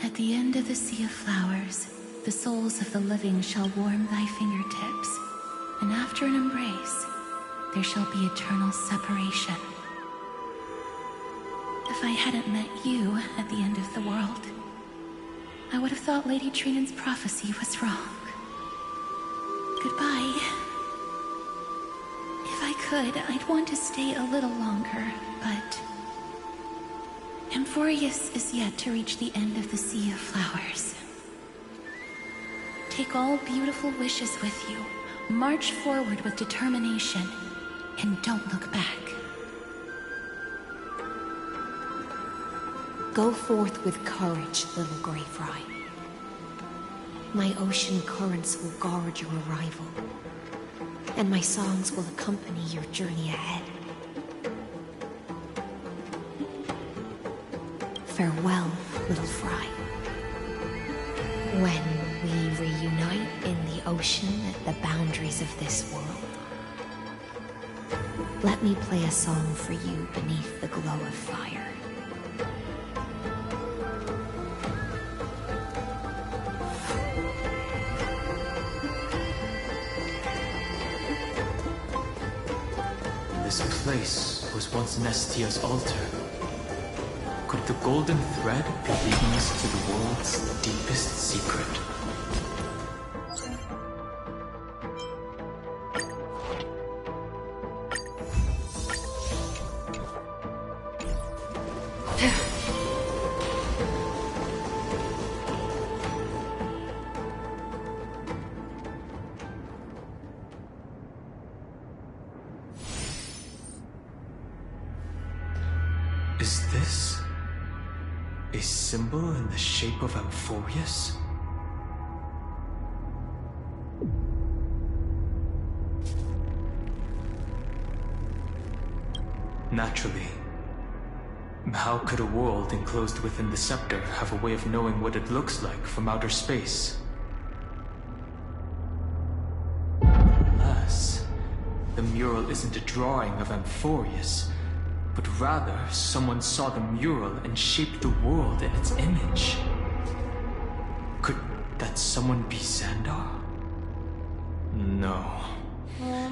At the end of the Sea of Flowers, the souls of the living shall warm thy fingertips, and after an embrace, there shall be eternal separation. If I hadn't met you at the end of the world, I would have thought Lady Trinan's prophecy was wrong. Goodbye. If I could, I'd want to stay a little longer, but Amphorius is yet to reach the end of the Sea of Flowers. Take all beautiful wishes with you, march forward with determination, and don't look back. Go forth with courage, little Grey Fry. My ocean currents will guard your arrival, and my songs will accompany your journey ahead. Farewell, little Fry. When we reunite in the ocean at the boundaries of this world, let me play a song for you beneath the glow of fire. This place was once Nestia's altar. Could the golden thread be leading us to the world's deepest secret? Is this a symbol in the shape of Amphorius? Naturally. How could a world enclosed within the scepter have a way of knowing what it looks like from outer space? Unless the mural isn't a drawing of Amphorius, but rather someone saw the mural and shaped the world in its image. Could that someone be Xandar? No.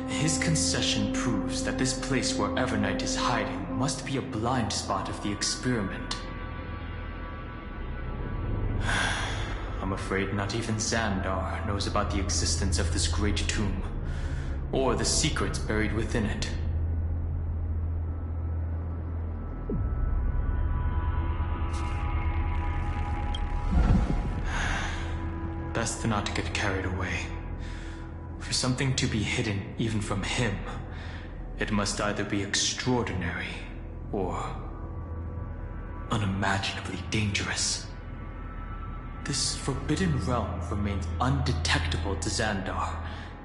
His concession proves that this place where Evernight is hiding must be a blind spot of the experiment. I'm afraid not even Xandar knows about the existence of this great tomb, or the secrets buried within it. Best not to get carried away. For something to be hidden even from him, it must either be extraordinary or unimaginably dangerous. This forbidden realm remains undetectable to Xandar,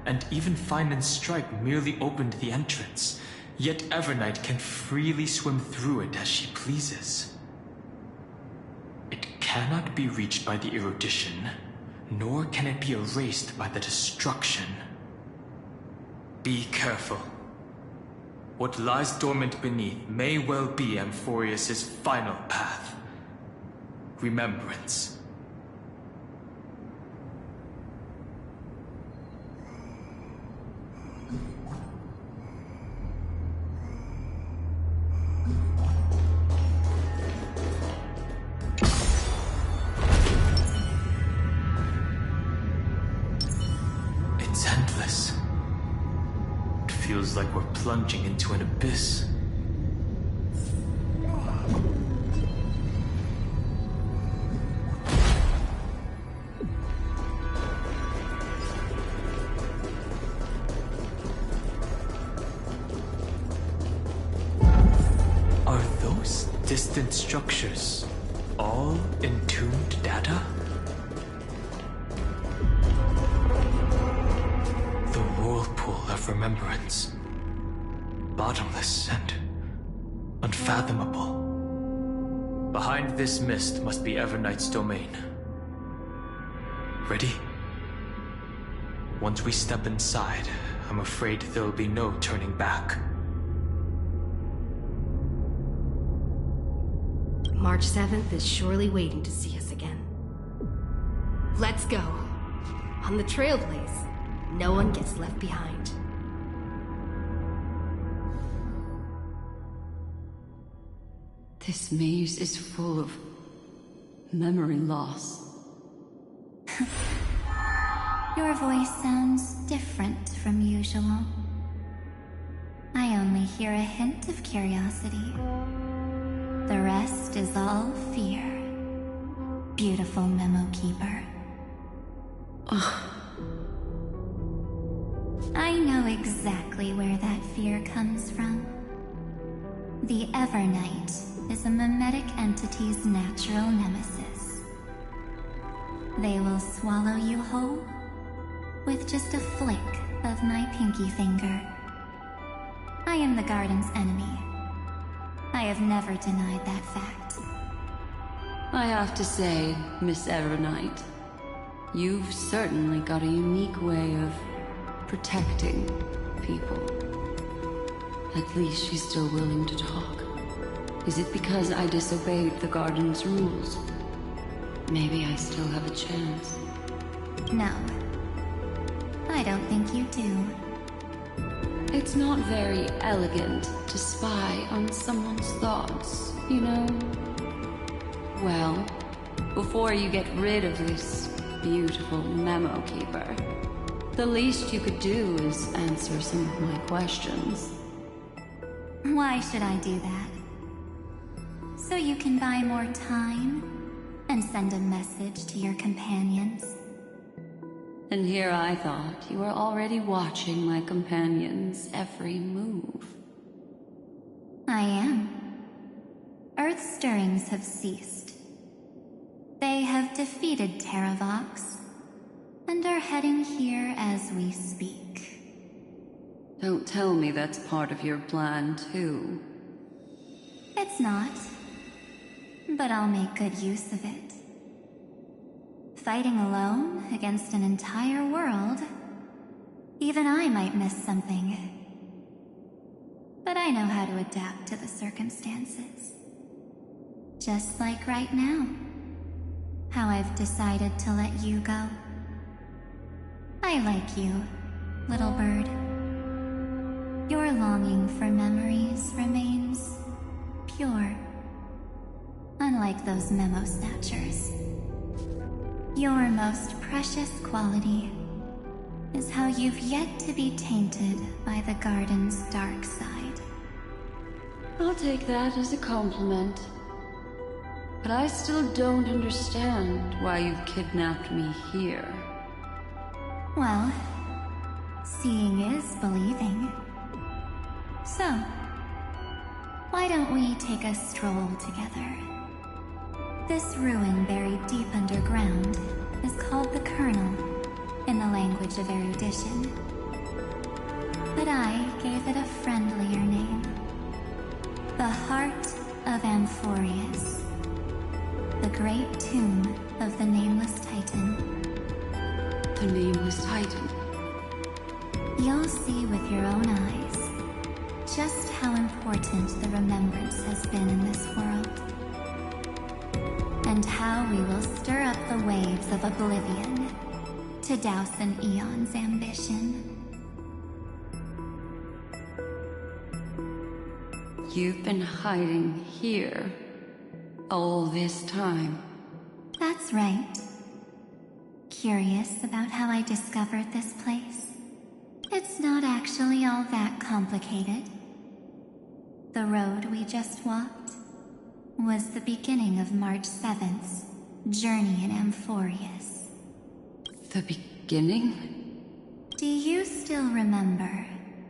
and even Find and Strike merely opened the entrance, yet Evernight can freely swim through it as she pleases. It cannot be reached by the erudition, nor can it be erased by the destruction. Be careful. What lies dormant beneath may well be Amphorius' final path. Remembrance. It's endless. It feels like we're plunging into an abyss. Are those distant structures all entombed data? The whirlpool of remembrance. Bottomless and unfathomable. Behind this mist must be Evernight's domain. Ready? Once we step inside, I'm afraid there'll be no turning back. March 7th is surely waiting to see us again. Let's go. On the Trailblaze, no one gets left behind. This maze is full of memory loss. Your voice sounds different from usual. I only hear a hint of curiosity. The rest is all fear. Beautiful Memo Keeper. I know exactly where that fear comes from. The Evernight is a mimetic entity's natural nemesis. They will swallow you whole with just a flick of my pinky finger. I am the garden's enemy. I have never denied that fact. I have to say, Miss Evernight, you've certainly got a unique way of protecting people. At least she's still willing to talk. Is it because I disobeyed the garden's rules? Maybe I still have a chance. No. I don't think you do. It's not very elegant to spy on someone's thoughts, you know? Well, before you get rid of this beautiful Memo Keeper, the least you could do is answer some of my questions. Why should I do that? So you can buy more time and send a message to your companions? And here I thought you were already watching my companion's every move. I am. Earth's stirrings have ceased. They have defeated Terravox and are heading here as we speak. Don't tell me that's part of your plan, too. It's not, but I'll make good use of it. Fighting alone against an entire world, even I might miss something. But I know how to adapt to the circumstances. Just like right now, how I've decided to let you go. I like you, little bird. Your longing for memories remains pure, unlike those memo snatchers. Your most precious quality is how you've yet to be tainted by the garden's dark side. I'll take that as a compliment. But I still don't understand why you've kidnapped me here. Well, seeing is believing. So, why don't we take a stroll together? This ruin buried deep underground is called the Kernel in the language of erudition. But I gave it a friendlier name. The Heart of Amphorius. The great tomb of the Nameless Titan. The Nameless Titan. You'll see with your own eyes just how important the remembrance has been in this world. And how we will stir up the waves of oblivion to douse an eon's ambition. You've been hiding here all this time. That's right. Curious about how I discovered this place? It's not actually all that complicated. The road we just walked was the beginning of March 7th's journey in Amphorius. The beginning? Do you still remember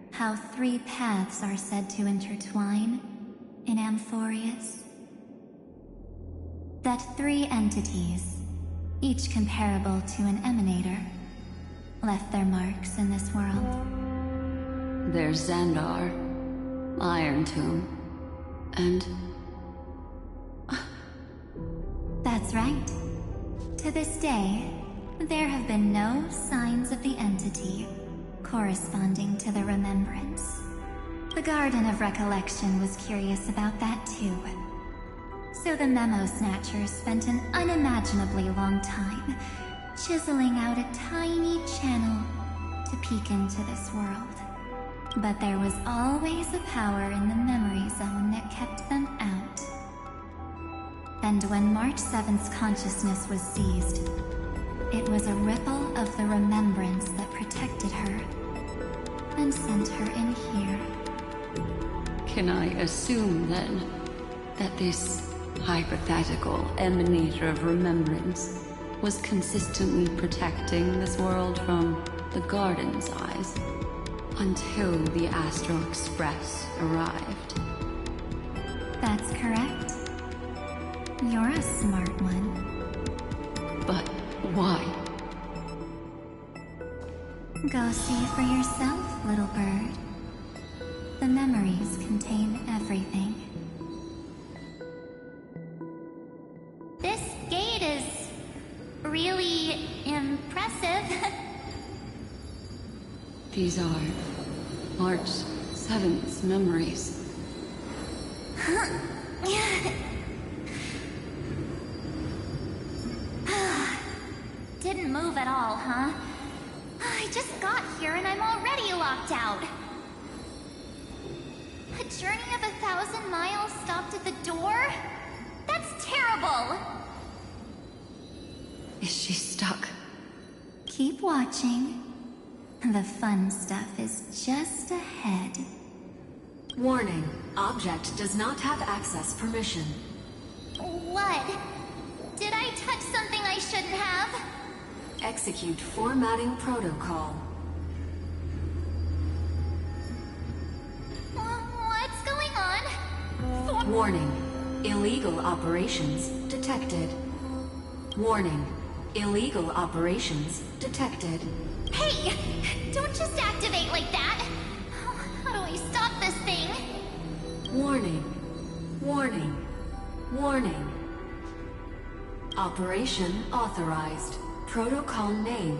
how 3 paths are said to intertwine in Amphorius? That 3 entities, each comparable to an emanator, left their marks in this world. There's Xandar, Iron Tomb, and... That's right. To this day, there have been no signs of the entity corresponding to the remembrance. The Garden of Recollection was curious about that too. So the Memo Snatchers spent an unimaginably long time chiseling out a tiny channel to peek into this world. But there was always a power in the memory zone that kept them out. And when March 7th's consciousness was seized, it was a ripple of the remembrance that protected her and sent her in here. Can I assume, then, that this hypothetical emanator of remembrance was consistently protecting this world from the Garden's eyes until the Astral Express arrived? That's correct. You're a smart one. But why? Go see for yourself, little bird. The memories contain everything. This gate is really impressive. These are March 7th's memories. Didn't move at all, huh? I just got here and I'm already locked out. A journey of 1,000 miles stopped at the door? That's terrible! Is she stuck? Keep watching. The fun stuff is just ahead. Warning. Object does not have access permission. What? Did I touch something I shouldn't have? Execute formatting protocol. What's going on? Warning. Illegal operations detected. Warning. Illegal operations detected. Hey! Don't just activate like that! How do I stop this thing? Warning. Warning. Warning. Operation authorized. Protocol name.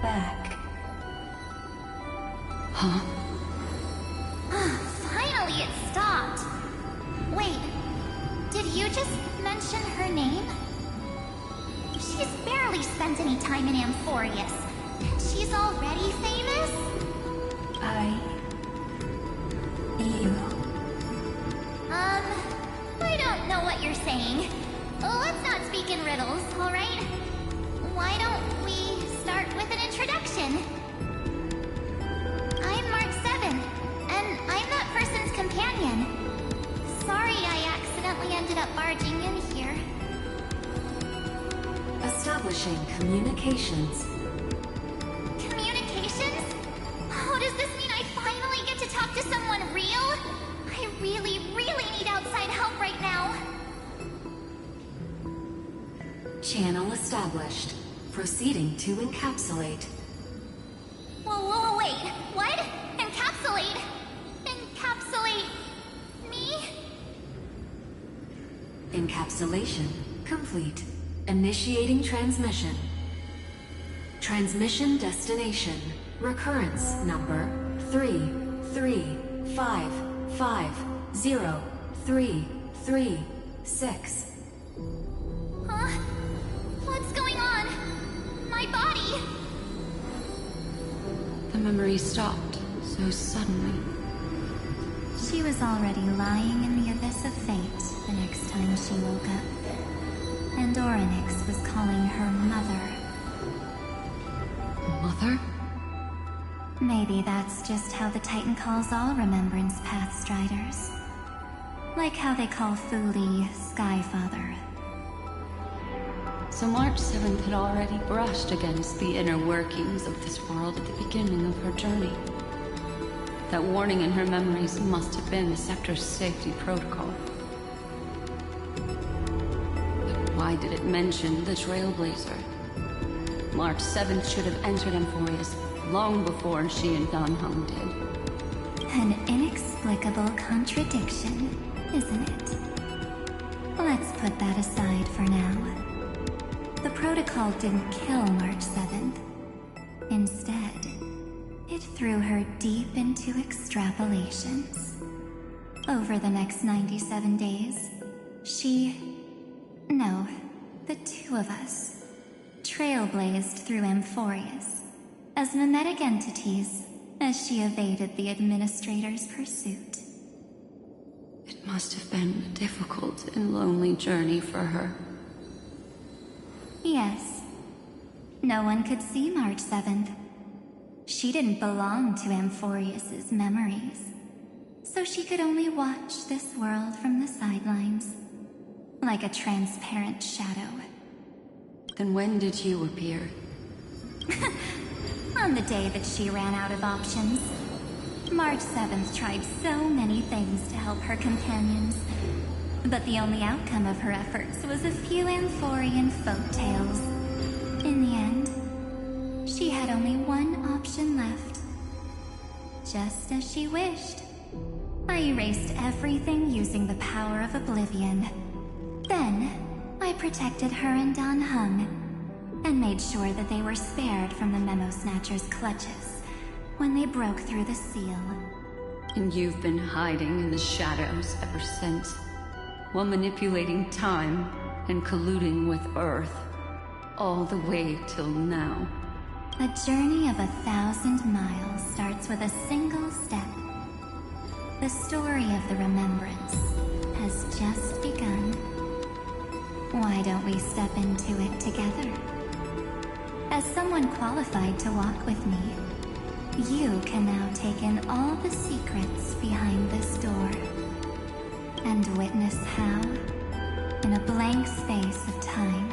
Back. Huh? Finally it stopped! Wait, did you just mention her name? She's barely spent any time in Amphorius, and she's already famous? I don't know what you're saying. Let's not speak in riddles, alright? Why don't we start with an introduction? I'm Mark 7, and I'm that person's companion. Sorry I accidentally ended up barging in here. Establishing communications. Communications? Oh, does this mean I finally get to talk to someone real? I really, really need outside help right now. Channel established. Proceeding to encapsulate. Whoa, wait. What? Encapsulate? Encapsulate me? Encapsulation complete. Initiating transmission. Transmission destination. Recurrence number 335503336. Huh? What's going on? My body! The memory stopped so suddenly. She was already lying in the abyss of fate the next time she woke up. And Orynyx was calling her mother. Mother? Maybe that's just how the Titan calls all Remembrance Path Striders. Like how they call Thule Skyfather. So March 7th had already brushed against the inner workings of this world at the beginning of her journey. That warning in her memories must have been the Scepter's safety protocol. But why did it mention the Trailblazer? March 7th should have entered Amphorius long before she and Don Hung did. An inexplicable contradiction, isn't it? Let's put that aside for now. The protocol didn't kill March 7th. Instead, it threw her deep into extrapolations. Over the next 97 days, the two of us, trailblazed through Amphorius as mimetic entities as she evaded the Administrator's pursuit. It must have been a difficult and lonely journey for her. Yes. No one could see March 7th. She didn't belong to Amphorius's memories, so she could only watch this world from the sidelines, like a transparent shadow. Then when did you appear? On the day that she ran out of options. March 7th tried so many things to help her companions, but the only outcome of her efforts was a few Amphorian folktales. In the end, she had only one option left. Just as she wished. I erased everything using the power of oblivion. Then, I protected her and Don Hung, and made sure that they were spared from the Memo Snatcher's clutches when they broke through the seal. And you've been hiding in the shadows ever since, while manipulating time and colluding with Earth, all the way till now. A journey of 1,000 miles starts with a single step. The story of the Remembrance has just begun. Why don't we step into it together? As someone qualified to walk with me, you can now take in all the secrets behind this door, and witness how, in a blank space of time,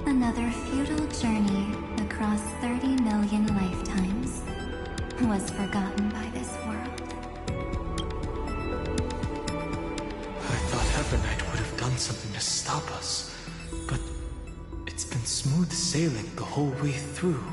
another futile journey across 30 million lifetimes was forgotten by this world. I thought Ebonite would have done something to stop us, but it's been smooth sailing the whole way through.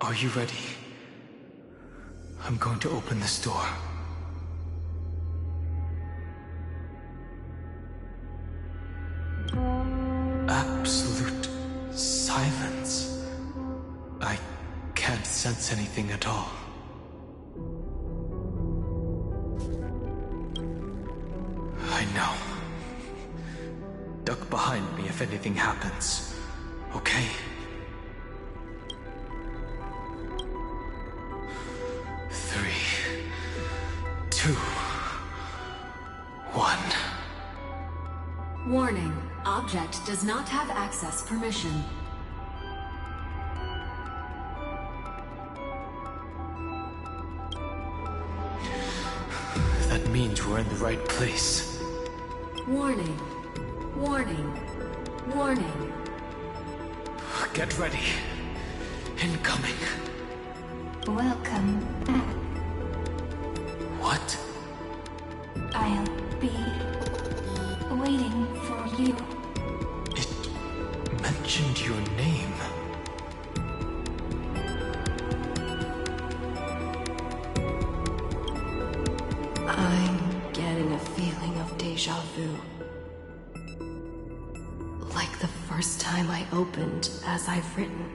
Are you ready? I'm going to open this door. Absolute silence. I can't sense anything at all. I know. Duck behind me if anything happens. Okay? Warning, object does not have access permission. That means we're in the right place. Warning, warning, warning. Get ready. Incoming. Welcome back. What? I'll be waiting for you. It mentioned your name. I'm getting a feeling of deja vu. Like the first time I opened as I've written.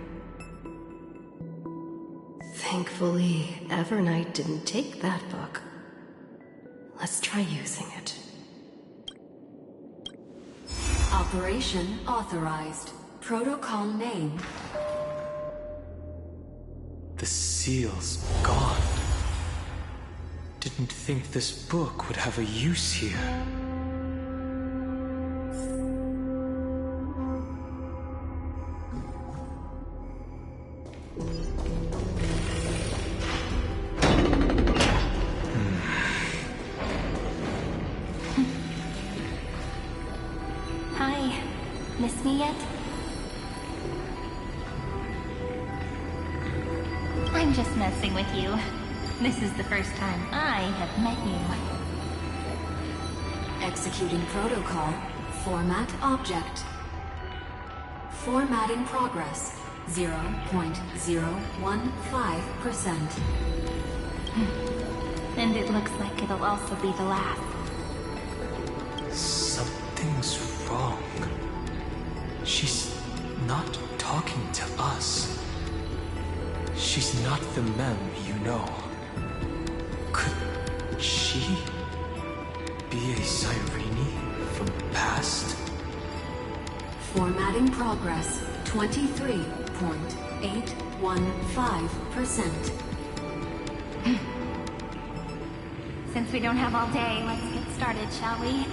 Thankfully, Evernight didn't take that book. Let's try using it. Operation authorized. Protocol name. The seal's gone. Didn't think this book would have a use here. Hi. Miss me yet? I'm just messing with you. This is the first time I have met you. Executing protocol. Format object. Formatting progress. 0.015%. And it looks like it'll also be the last. Something's wrong. She's not talking to us. She's not the mem you know. Could she be a Cyrene from past? Formatting progress. 23.815%. Since we don't have all day, let's get started, shall we?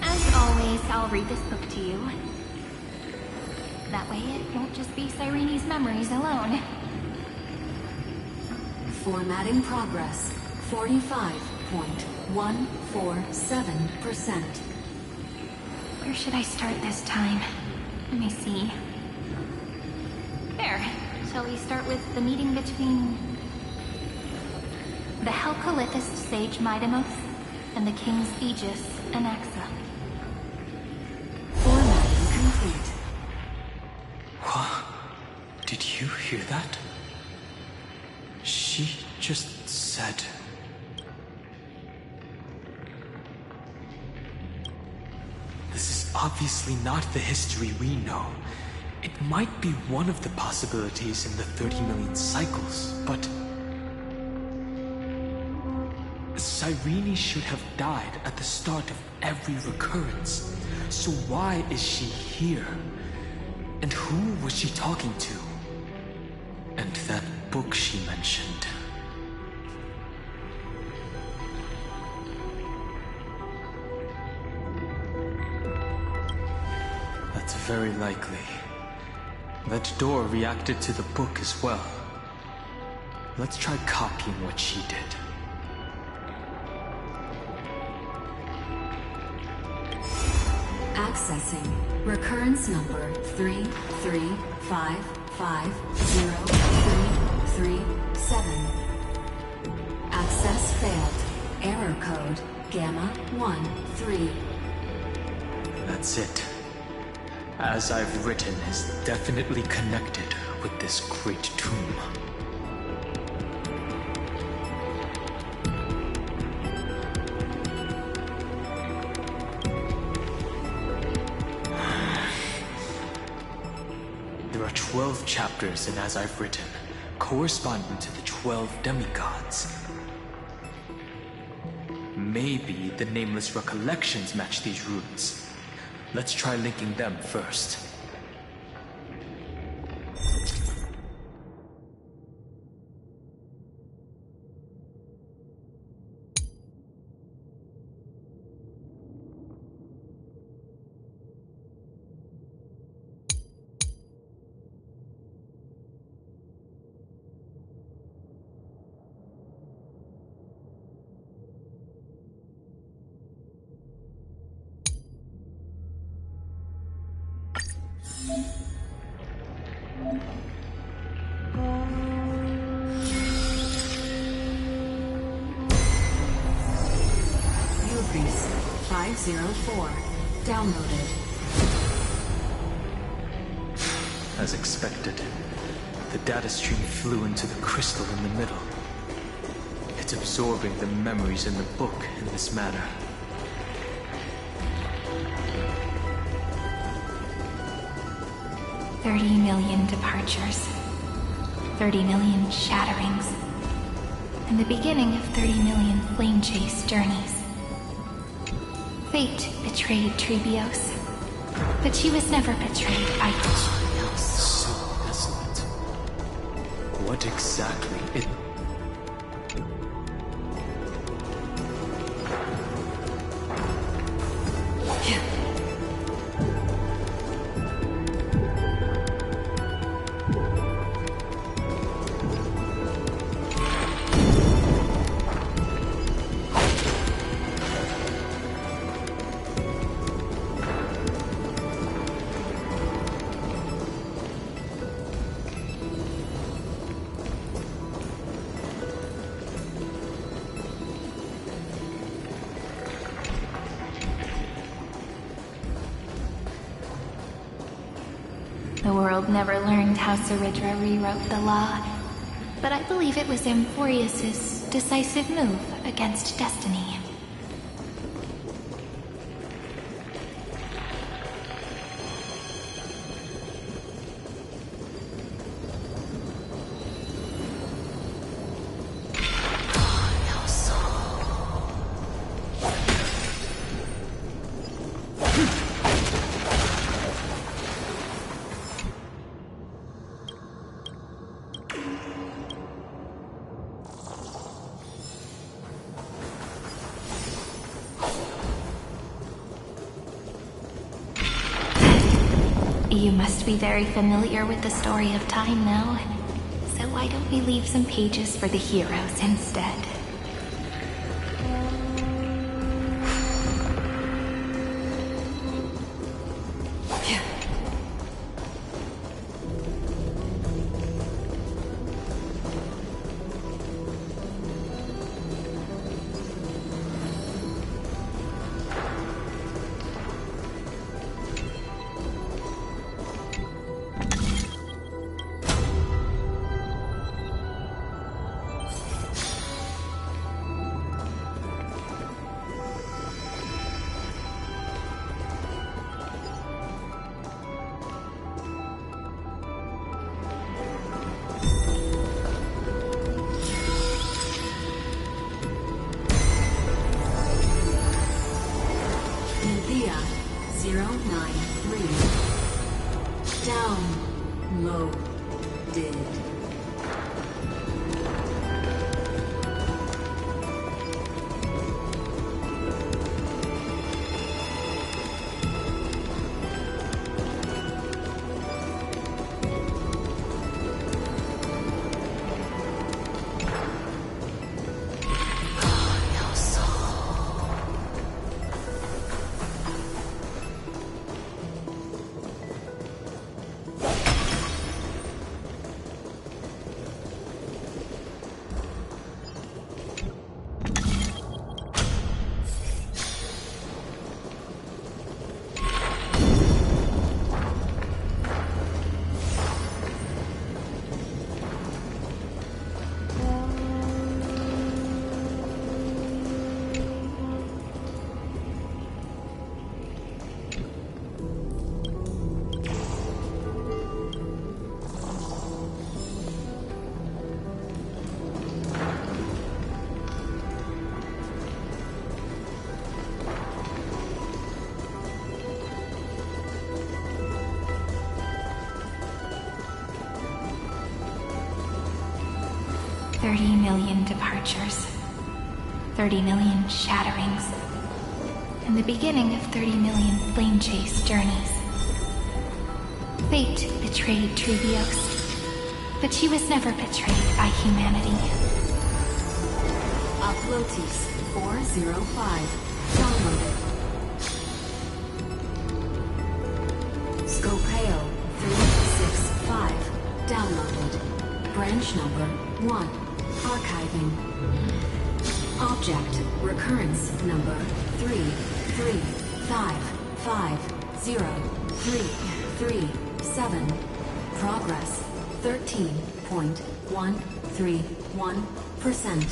As always, I'll read this book to you. That way it won't just be Cyrene's memories alone. Formatting progress. 45.147%. Where should I start this time? Let me see. There. Shall we start with the meeting between the Helcolithist sage Midamos and the King's Aegis Anaxa? Formatting complete. What? Did you hear that? She just said... This is obviously not the history we know. It might be one of the possibilities in the 30 million cycles, but... Cyrene should have died at the start of every recurrence. So why is she here? And who was she talking to? And that book she mentioned. That's very likely. That door reacted to the book as well. Let's try copying what she did. Accessing. Recurrence number 335503337. code Gamma 1-3. That's it. As I've written is definitely connected with this great tomb. There are 12 chapters in As I've Written, corresponding to the 12 demigods. Maybe the nameless recollections match these runes. Let's try linking them first. Ugress 504. Downloaded. As expected, the data stream flew into the crystal in the middle. It's absorbing the memories in the book in this manner. $30 million departures, 30 million shatterings, and the beginning of 30 million flame chase journeys. Fate betrayed Trebios, but she was never betrayed by Trebios. So desolate. What exactly it... The world never learned how Saridra rewrote the law, but I believe it was Amphorius's decisive move against destiny. You must be very familiar with the story of time now, so why don't we leave some pages for the heroes instead? 30 million departures, 30 million shatterings, and the beginning of 30 million flame chase journeys. Fate betrayed Trevios, but she was never betrayed by humanity. Uploads 405. Downloaded. Scopeo 365. Downloaded. Branch number 1. Archiving. Object recurrence number 335503337. Progress 13.131%.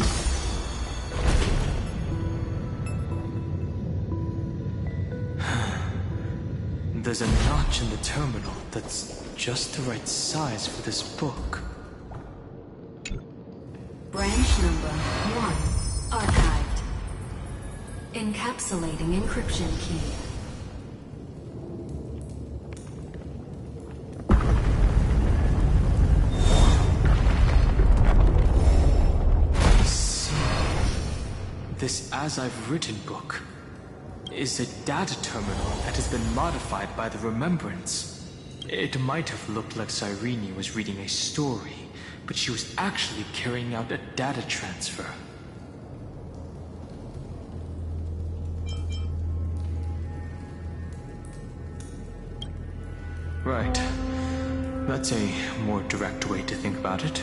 There's a notch in the terminal that's just the right size for this book. Branch number 1. Archived. Encapsulating encryption key. I see. This As I've Written book is a data terminal that has been modified by the Remembrance. It might have looked like Cyrene was reading a story, but she was actually carrying out a data transfer. Right. That's a more direct way to think about it.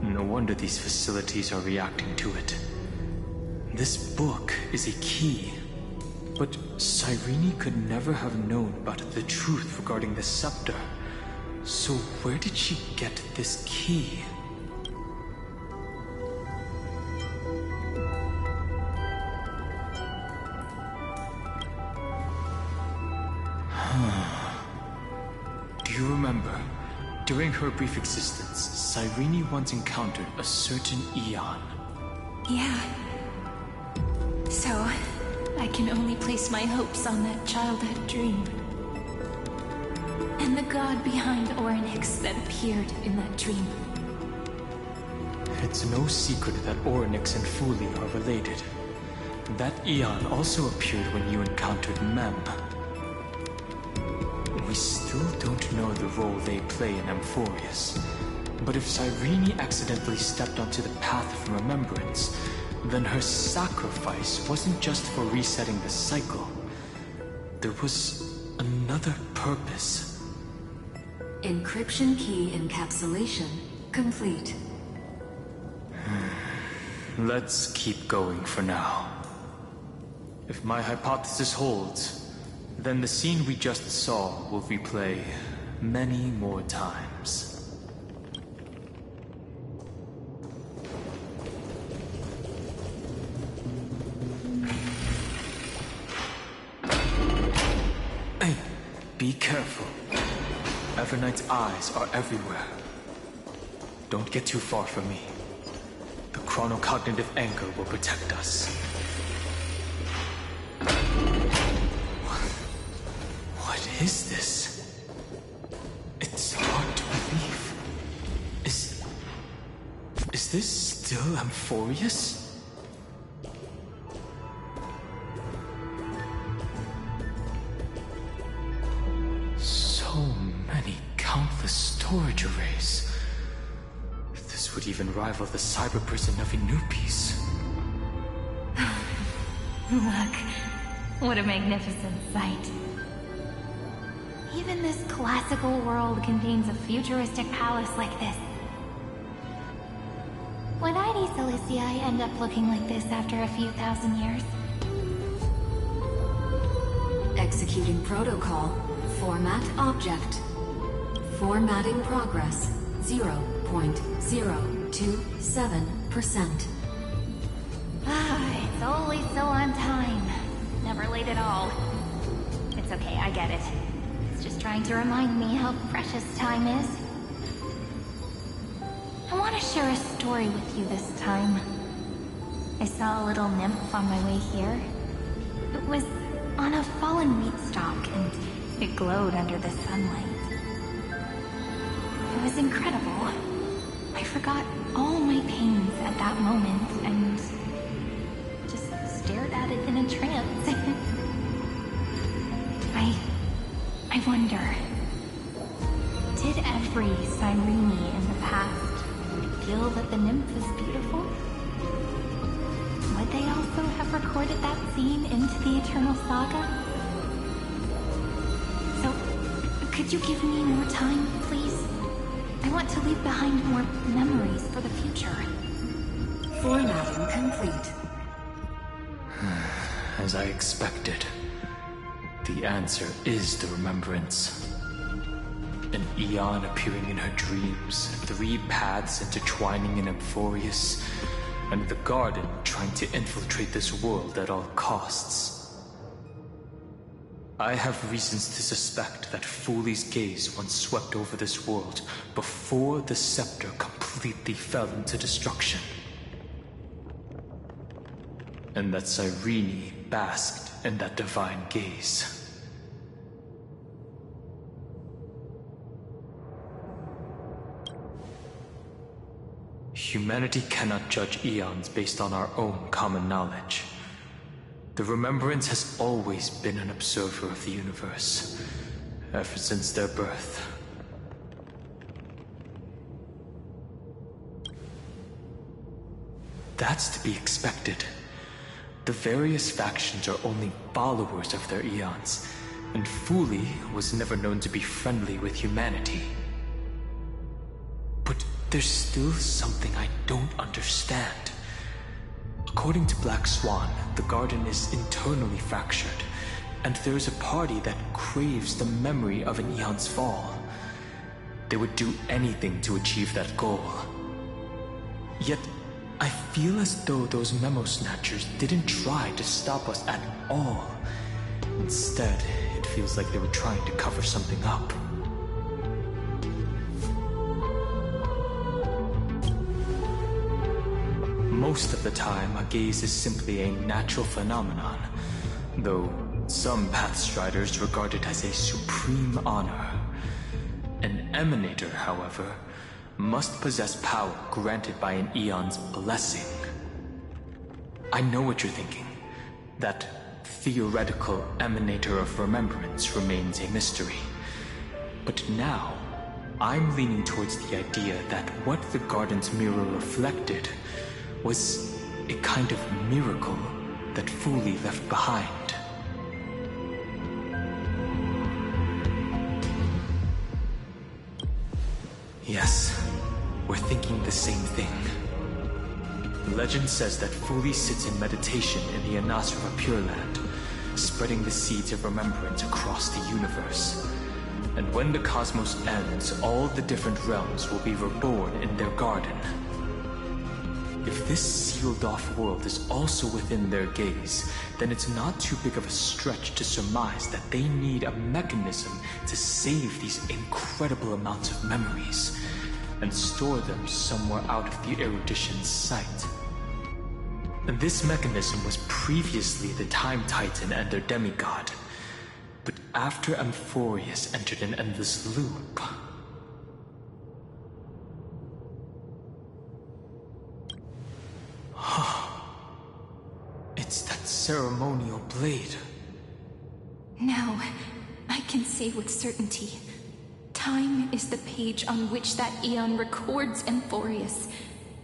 No wonder these facilities are reacting to it. This book is a key, but Cyrene could never have known about the truth regarding the scepter. So where did she get this key? Do you remember? During her brief existence, Cyrene once encountered a certain Eon. Yeah. So, I can only place my hopes on that childhood dream. And the god behind Orynyx that appeared in that dream. It's no secret that Orynyx and Fuli are related. That Eon also appeared when you encountered Mem. We still don't know the role they play in Amphorius. But if Cyrene accidentally stepped onto the path of remembrance, then her sacrifice wasn't just for resetting the cycle. There was another purpose. Encryption key encapsulation complete. Let's keep going for now. If my hypothesis holds, then the scene we just saw will replay many more times. Hey, be careful. Everknight's eyes are everywhere. Don't get too far from me. The chronocognitive anchor will protect us. What is this? It's hard to believe. Is this still Amphorius? So many countless storage arrays. This would even rival the cyber prison of Inupis. Look, what a magnificent sight. Even this classical world contains a futuristic palace like this. Would ID Silicii end up looking like this after a few thousand years? Executing protocol. Format object. Formatting progress 0.027%. It's always so on time. Never late at all. It's okay, I get it. It's just trying to remind me how precious time is. I want to share a story with you this time. I saw a little nymph on my way here. It was on a fallen wheat stalk, and it glowed under the sunlight. It was incredible. I forgot all my pains at that moment and just stared at it in a trance. I wonder, did every Cyrene in the past feel that the nymph is beautiful? Would they also have recorded that scene into the Eternal Saga? So, could you give me more time, please? I want to leave behind more memories for the future. Formatting complete. As I expected, the answer is the remembrance. An Eon appearing in her dreams, 3 paths intertwining in Amphorius, and the Garden trying to infiltrate this world at all costs. I have reasons to suspect that Fooley's gaze once swept over this world before the scepter completely fell into destruction. And that Cyrene basked in that divine gaze. Humanity cannot judge eons based on our own common knowledge. The Remembrance has always been an observer of the universe, ever since their birth. That's to be expected. The various factions are only followers of their eons, and Fooley was never known to be friendly with humanity. But there's still something I don't understand. According to Black Swan, the Garden is internally fractured, and there is a party that craves the memory of an eon's fall. They would do anything to achieve that goal. Yet, I feel as though those memo snatchers didn't try to stop us at all. Instead, it feels like they were trying to cover something up. Most of the time, a gaze is simply a natural phenomenon, though some Pathstriders regard it as a supreme honor. An Emanator, however, must possess power granted by an eon's blessing. I know what you're thinking. That theoretical Emanator of Remembrance remains a mystery. But now, I'm leaning towards the idea that what the Garden's mirror reflected was a kind of miracle that Fooley left behind. Yes, we're thinking the same thing. Legend says that Fooley sits in meditation in the Anasra Pure Land, spreading the seeds of remembrance across the universe. And when the cosmos ends, all the different realms will be reborn in their garden. If this sealed-off world is also within their gaze, then it's not too big of a stretch to surmise that they need a mechanism to save these incredible amounts of memories and store them somewhere out of the erudition's sight. And this mechanism was previously the Time Titan and their demigod, but after Amphorius entered an endless loop, it's that ceremonial blade. Now, I can say with certainty, time is the page on which that eon records Amphorius.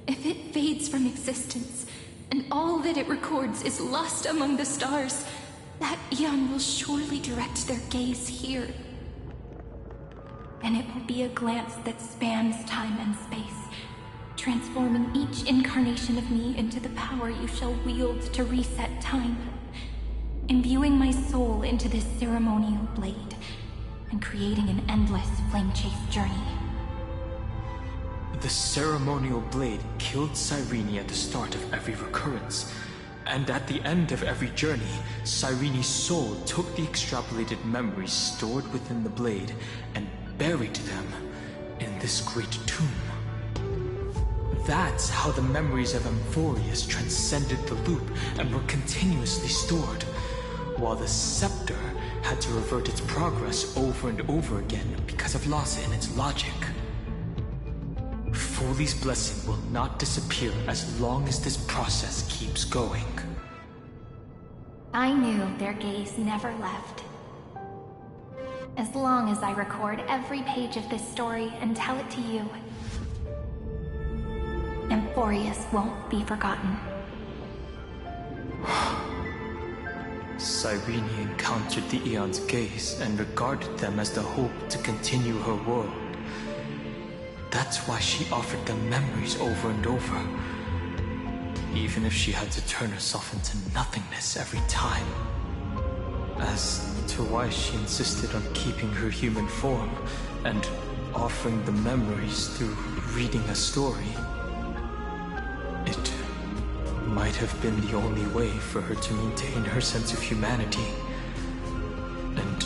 If it fades from existence, and all that it records is lost among the stars, that eon will surely direct their gaze here. And it will be a glance that spans time and space, transforming each incarnation of me into the power you shall wield to reset time, imbuing my soul into this ceremonial blade, and creating an endless flame-chase journey. The ceremonial blade killed Cyrene at the start of every recurrence, and at the end of every journey, Cyrene's soul took the extrapolated memories stored within the blade and buried them in this great tomb. That's how the memories of Amphorius transcended the loop and were continuously stored, while the scepter had to revert its progress over and over again because of loss in its logic. Foley's blessing will not disappear as long as this process keeps going. I knew their gaze never left. As long as I record every page of this story and tell it to you, Amphorius won't be forgotten. Cyrene encountered the Aeon's gaze and regarded them as the hope to continue her world. That's why she offered them memories over and over, even if she had to turn herself into nothingness every time. As to why she insisted on keeping her human form and offering the memories through reading a story, it might have been the only way for her to maintain her sense of humanity and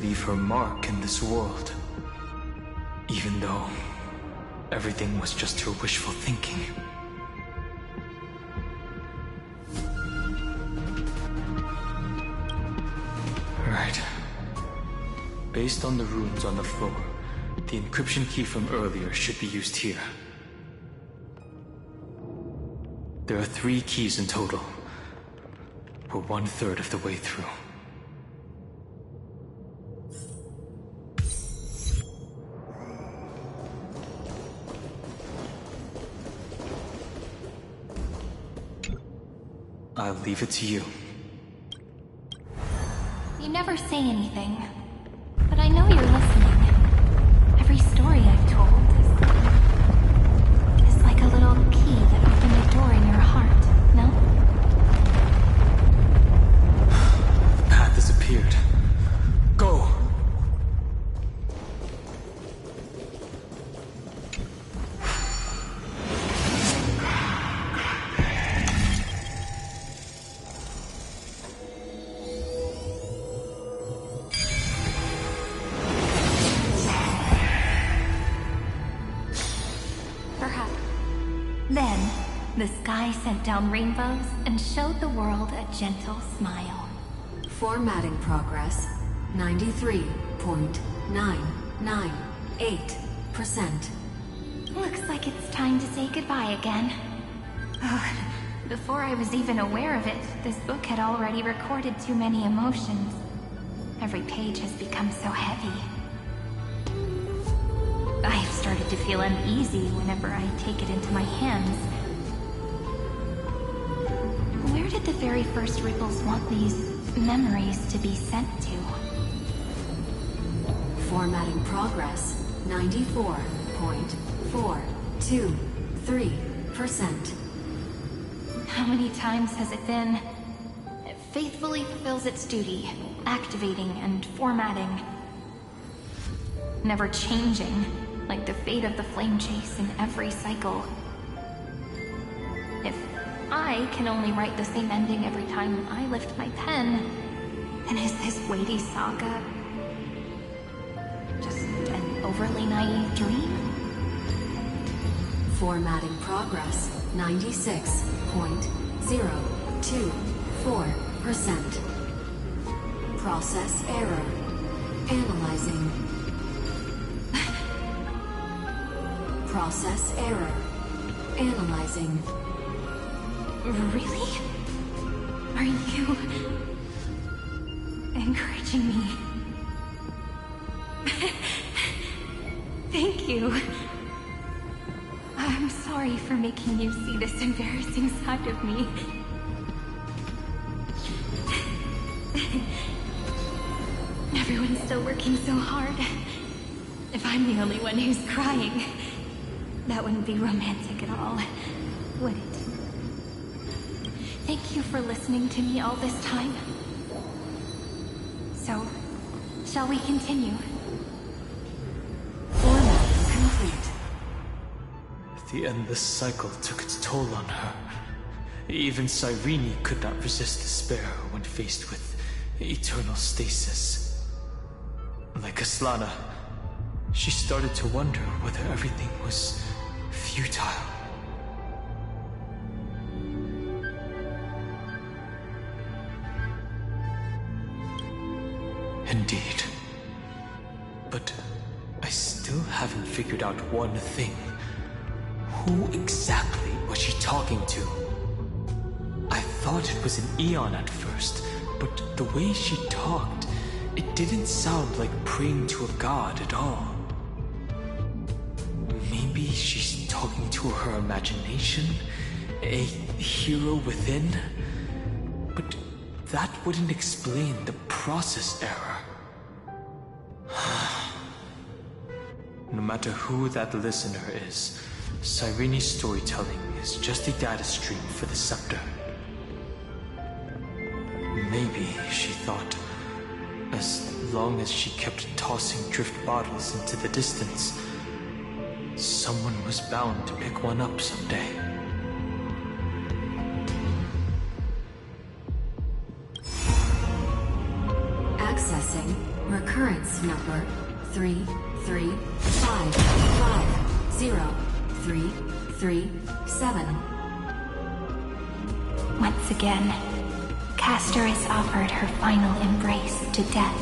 leave her mark in this world, even though everything was just her wishful thinking. Right. Based on the runes on the floor, the encryption key from earlier should be used here. There are 3 keys in total. We're 1/3 of the way through. I'll leave it to you. You never say anything, but I know you're listening. Every story I've told is like a little key that opened a door in your heart, no? The path has appeared. Go! Then, the sky sent down rainbows and showed the world a gentle smile. Formatting progress 93.998%. Looks like it's time to say goodbye again. Ugh, before I was even aware of it, this book had already recorded too many emotions. Every page has become so heavy. I have started to feel uneasy whenever I take it into my hands. Where did the very first ripples want these memories to be sent to? Formatting progress 94.423%. How many times has it been? It faithfully fulfills its duty, activating and formatting. Never changing, like the fate of the flame chase in every cycle. If I can only write the same ending every time I lift my pen, then is this weighty saga just an overly naive dream? Formatting progress 96.024%. Process error. Analyzing. Process error. Analyzing. Really? Are you encouraging me? Thank you. I'm sorry for making you see this embarrassing side of me. Everyone's still working so hard. If I'm the only one who's crying, that wouldn't be romantic at all, would it? Thank you for listening to me all this time. So, shall we continue? Formatting complete. The endless cycle took its toll on her. Even Cyrene could not resist despair when faced with eternal stasis. Like Aslana, she started to wonder whether everything was futile. Indeed. But I still haven't figured out one thing. Who exactly was she talking to? I thought it was an Eon at first, but the way she talked, it didn't sound like praying to a god at all. Maybe she's talking to her imagination? A hero within? But that wouldn't explain the process error. No matter who that listener is, Cyrene's storytelling is just a data stream for the scepter. Maybe, she thought, as long as she kept tossing drift bottles into the distance, someone was bound to pick one up someday. Accessing recurrence number 335503337. Once again, Castor is offered her final embrace to death.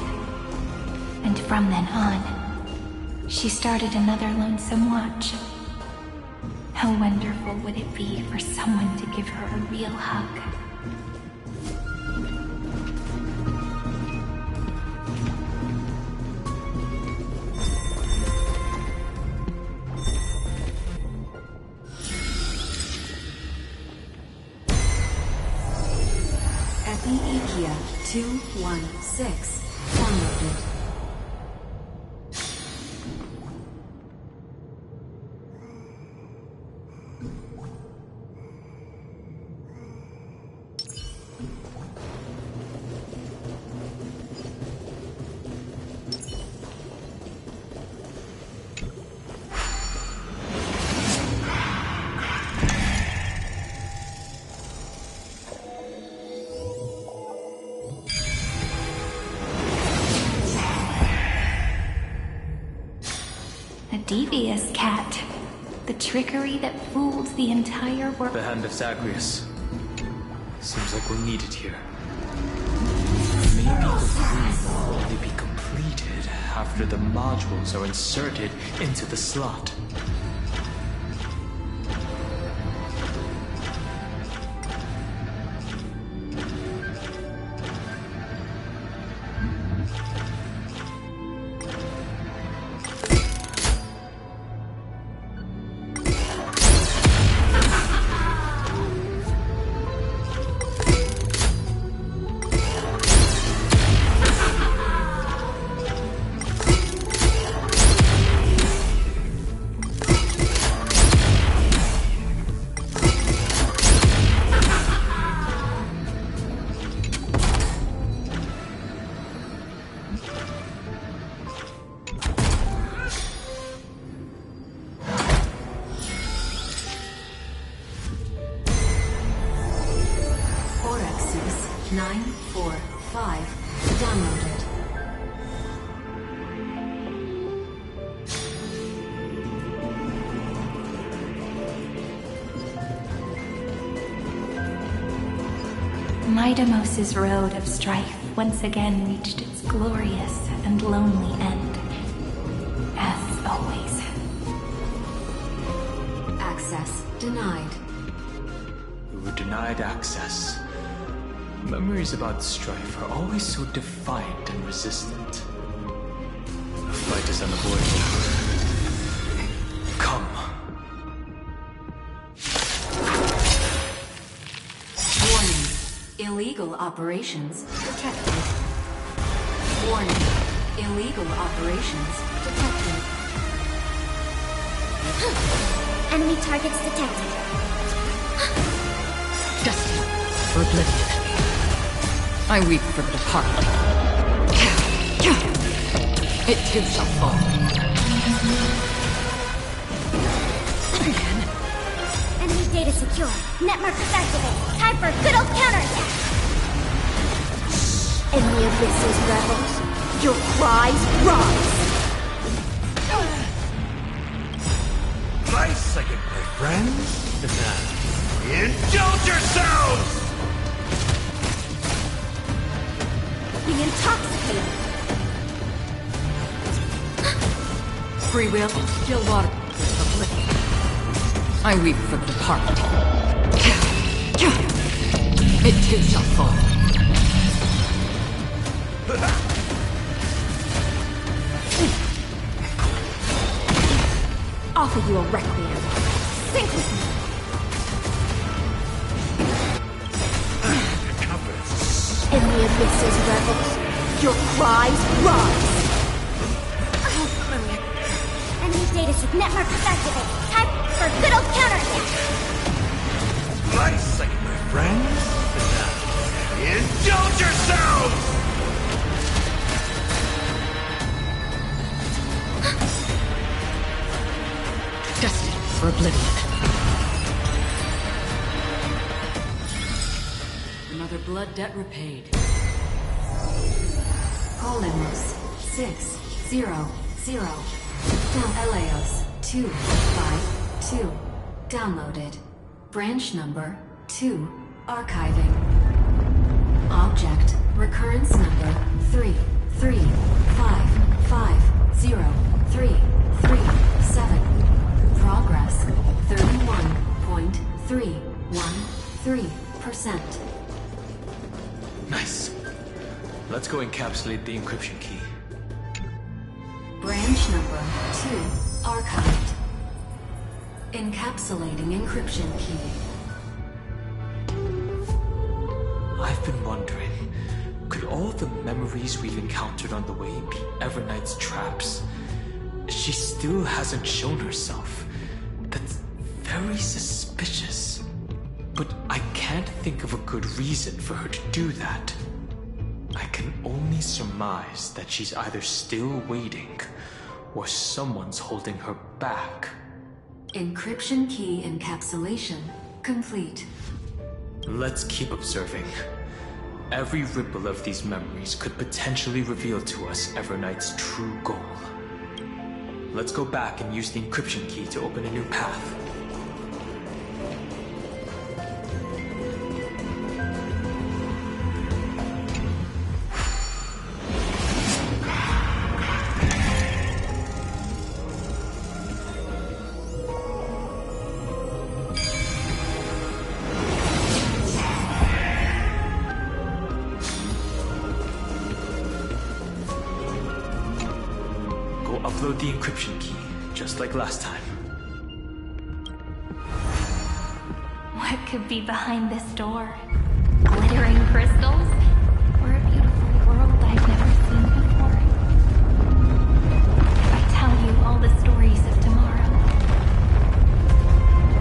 And from then on, she started another lonesome watch. How wonderful would it be for someone to give her a real hug? Epiikia 216 downloaded. Devious cat. The trickery that fooled the entire world. The hand of Zagreus. Seems like we're needed here. Maybe the room will only be completed after the modules are inserted into the slot. Orexis 945 downloaded. Midamos's road of strife once again reached its glorious and lonely end. As always. Access denied. We were denied access. Memories about strife are always so defiant and resistant. The fight is unavoidable. Come. Warning. Illegal operations detected. Warning. Illegal operations detected. Enemy targets detected. Destined for oblivion. I weep for the departed. It too shall fall. Again. Enemy data secure. Net markers activated. Time for a good old counterattack. Enemy abysses rebels. Your cries rise. Nice second, my friends. Indulge yourselves! Be intoxicated. Free will, still water, oblivion. I weep for the departed. It too shall fall. Offer you a requiem. Sink with me. In the abysses revels, your cries rise. Enemy data net markers activated. Time for a good old counterattack. Nice second, my friends. Indulge yourselves! Destined for oblivion. Another blood debt repaid. Colemos 600. Down Eleos 252. Downloaded. Branch number 2. Archiving. Object recurrence number 335503337. Progress 31.313%. Nice. Let's go encapsulate the encryption key. Branch number 2 archived. Encapsulating encryption key. I've been wondering, could all the memories we've encountered on the way be Everknight's traps? She still hasn't shown herself. That's very suspicious. But I can't think of a good reason for her to do that. I can only surmise that she's either still waiting, or someone's holding her back. Encryption key encapsulation complete. Let's keep observing. Every ripple of these memories could potentially reveal to us Everknight's true goal. Let's go back and use the encryption key to open a new path. Upload the encryption key, just like last time. What could be behind this door? Glittering crystals? Or a beautiful world I've never seen before? If I tell you all the stories of tomorrow,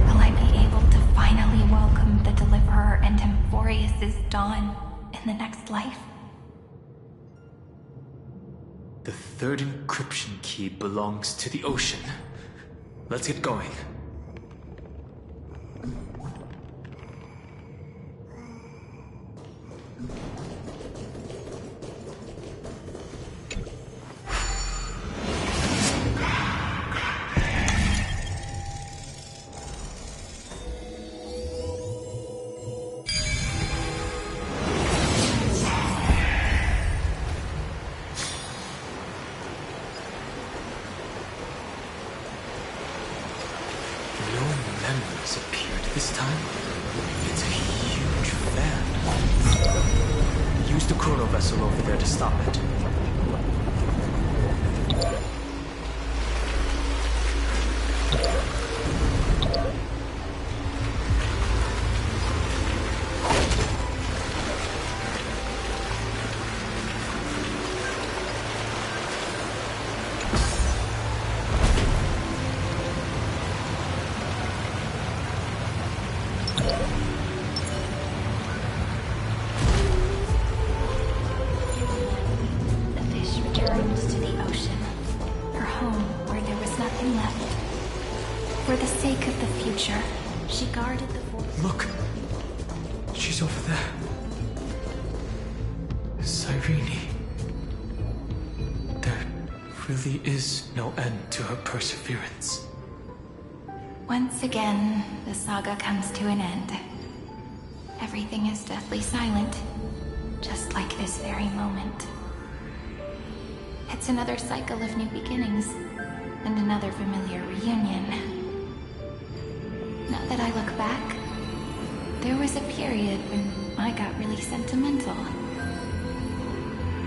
will I be able to finally welcome the Deliverer and Emphorius' dawn in the next life? The third encryption key belongs to the ocean. Let's get going. Memories appeared this time. It's a huge fan. Use the chrono vessel over there to stop it. For the sake of the future, she guarded the voice. Look! She's over there. Cyrene. There really is no end to her perseverance. Once again, the saga comes to an end. Everything is deathly silent, just like this very moment. It's another cycle of new beginnings, and another familiar reunion. that I look back, there was a period when I got really sentimental.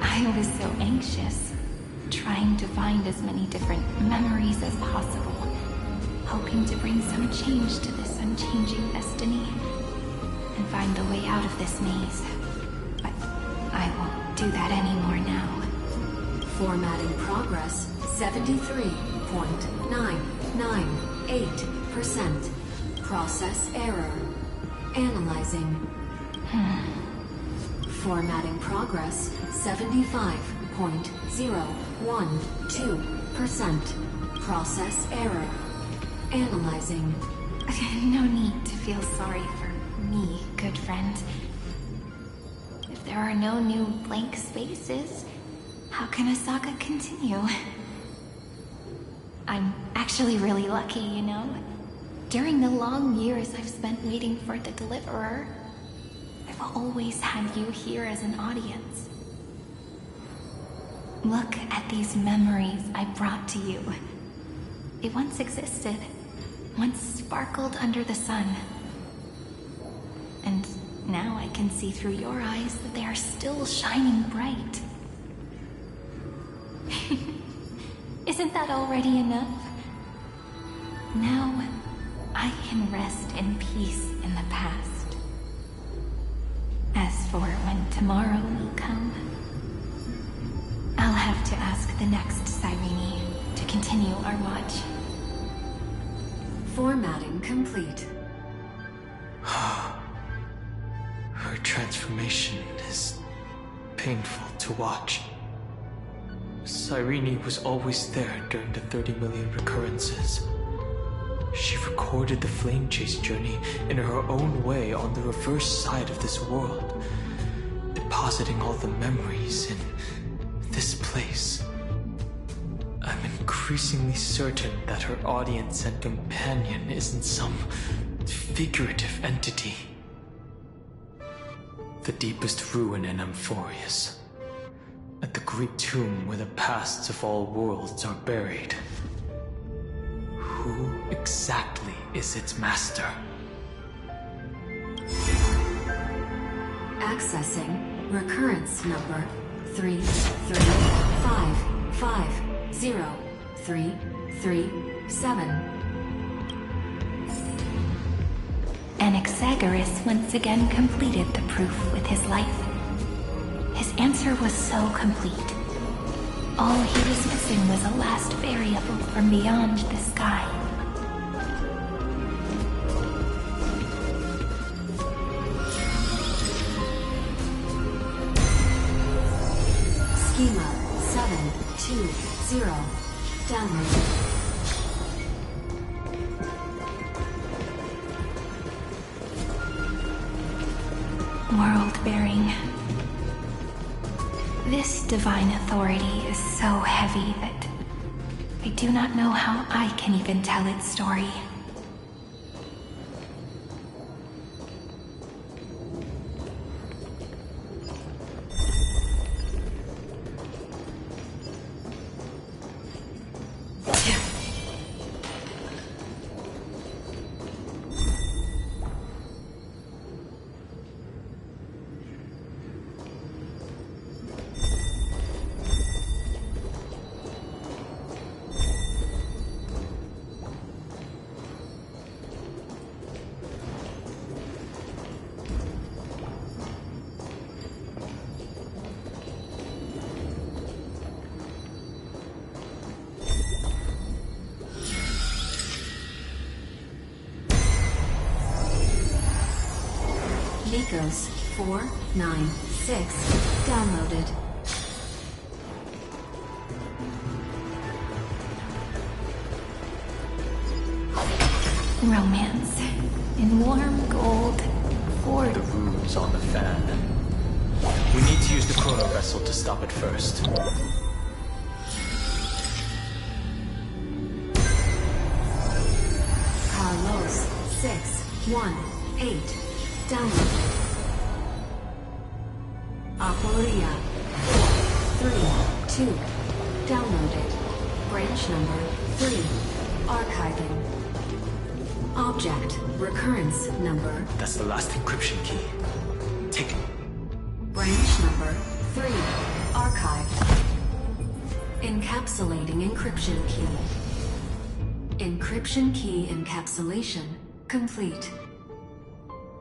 I was so anxious, trying to find as many different memories as possible, hoping to bring some change to this unchanging destiny, and find the way out of this maze. But I won't do that anymore now. Formatting progress 73.998%. Process error. Analyzing. Formatting progress 75.012%. Process error. Analyzing. No need to feel sorry for me, good friend. If there are no new blank spaces, how can a saga continue? I'm actually really lucky, you know? During the long years I've spent waiting for the Deliverer, I've always had you here as an audience. Look at these memories I brought to you. They once existed, once sparkled under the sun. And now I can see through your eyes that they are still shining bright. Isn't that already enough? Now, I can rest in peace in the past. As for when tomorrow will come, I'll have to ask the next Cyrene to continue our watch. Formatting complete. Her transformation is painful to watch. Cyrene was always there during the 30 million recurrences. She recorded the flame chase journey in her own way on the reverse side of this world, depositing all the memories in this place. I'm increasingly certain that her audience and companion isn't some figurative entity. The deepest ruin in Amphorius, at the great tomb where the pasts of all worlds are buried. Who exactly is its master? Accessing recurrence number 335503337. Anaxagoras once again completed the proof with his life. His answer was so complete. All he was missing was a last variable from beyond the sky. Schema 720. Download. World-bearing. This divine authority is so heavy that I do not know how I can even tell its story. Nikos 496 downloaded. Romance in warm gold for The runes on the fan. We need to use the chrono vessel to stop it first. Carlos 618 downloaded. Aporia 432 downloaded. Branch number 3 archiving. Object, recurrence number, That's the last encryption key. Take it. branch number 3, archived. Encapsulating encryption key. Encryption key encapsulation complete.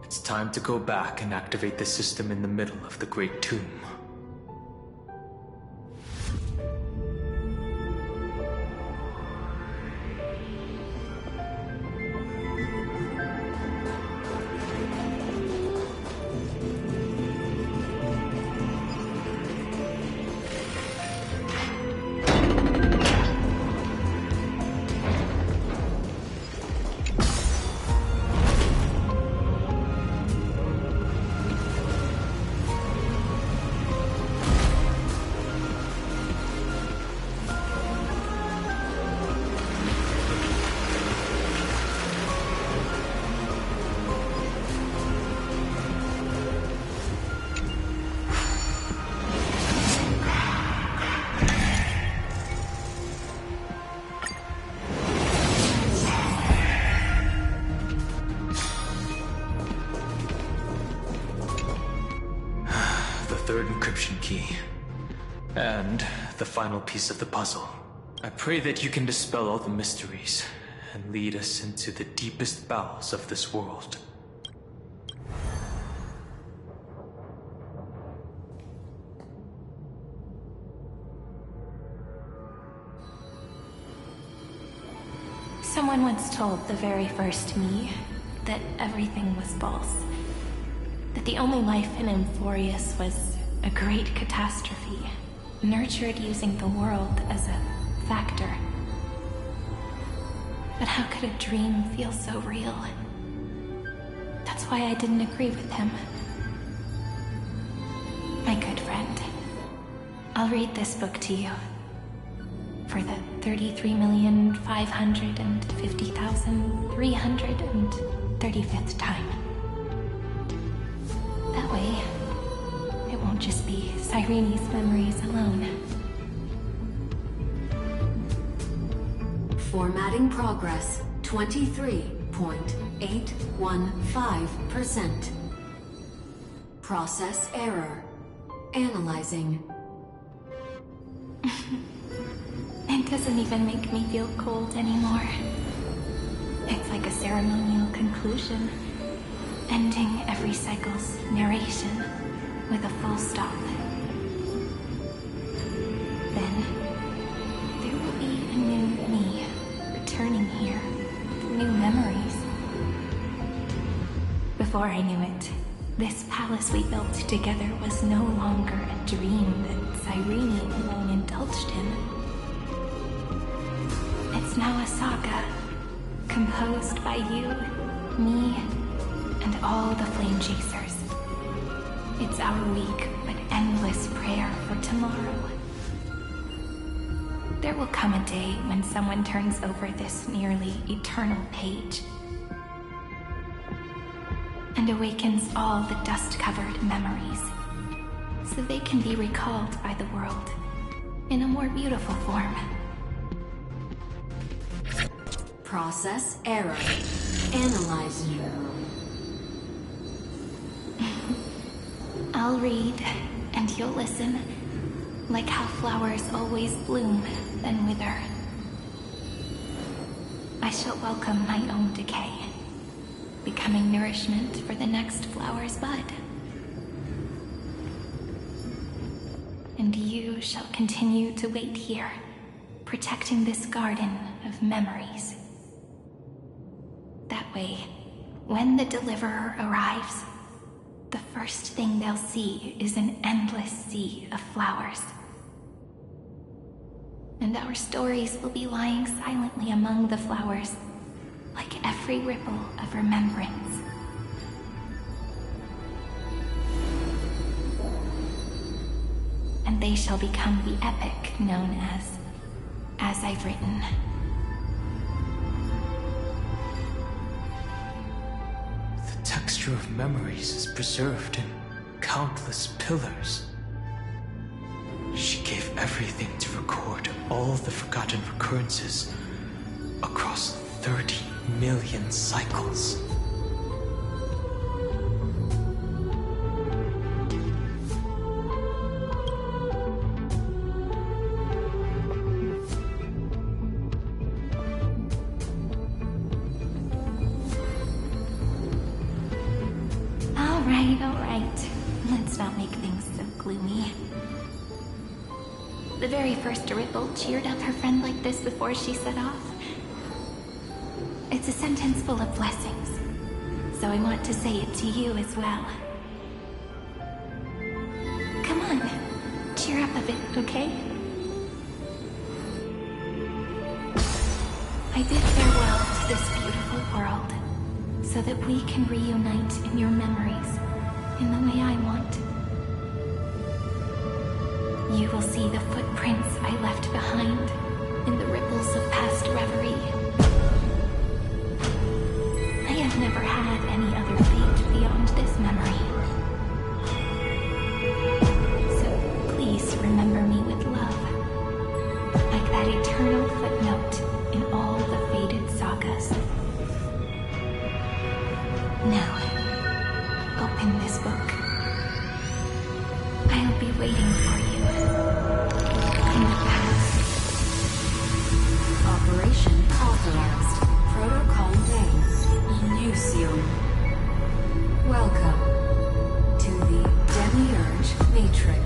It's time to go back and activate the system in the middle of the Great Tomb. Third encryption key. And the final piece of the puzzle. I pray that you can dispel all the mysteries and lead us into the deepest bowels of this world. Someone once told the very first me that everything was false. That the only life in Amphorius was a great catastrophe, nurtured using the world as a factor. But how could a dream feel so real? That's why I didn't agree with him. My good friend, I'll read this book to you. For the 33,550,335th time. That way, it won't just be Cyrene's memories alone. Formatting progress 23.815%. Process error. Analyzing. It doesn't even make me feel cold anymore. It's like a ceremonial conclusion, ending every cycle's narration with a full stop. Then, there will be a new me returning here with new memories. Before I knew it, this palace we built together was no longer a dream that Cyrene alone indulged in. It's now a saga, composed by you, me, and all the Flame Chasers. It's our weak but endless prayer for tomorrow. There will come a day when someone turns over this nearly eternal page and awakens all the dust-covered memories, so they can be recalled by the world in a more beautiful form. Process error. Analyzing. I'll read, and you'll listen, like how flowers always bloom, then wither. I shall welcome my own decay, becoming nourishment for the next flower's bud. And you shall continue to wait here, protecting this garden of memories. That way, when the Deliverer arrives, the first thing they'll see is an endless sea of flowers. And our stories will be lying silently among the flowers, like every ripple of remembrance. And they shall become the epic known as I've written. The texture of memories is preserved in countless pillars. She gave everything to record all the forgotten recurrences across 30 million cycles. All right. Let's not make things so gloomy. The very first Ripple cheered up her friend like this before she set off. It's a sentence full of blessings, so I want to say it to you as well. Come on, cheer up a bit, okay? I bid farewell to this beautiful world, so that we can reunite in your memories, in the way I want. You will see the footprints I left behind in the ripples of past reverie. I have never had any other fate beyond this memory. So please remember me with love, like that eternal footnote in all the faded sagas. Now, open this book. I'll be waiting for you in the past. Operation authorized. Protocol name, Illusion. Welcome to the Demiurge Matrix.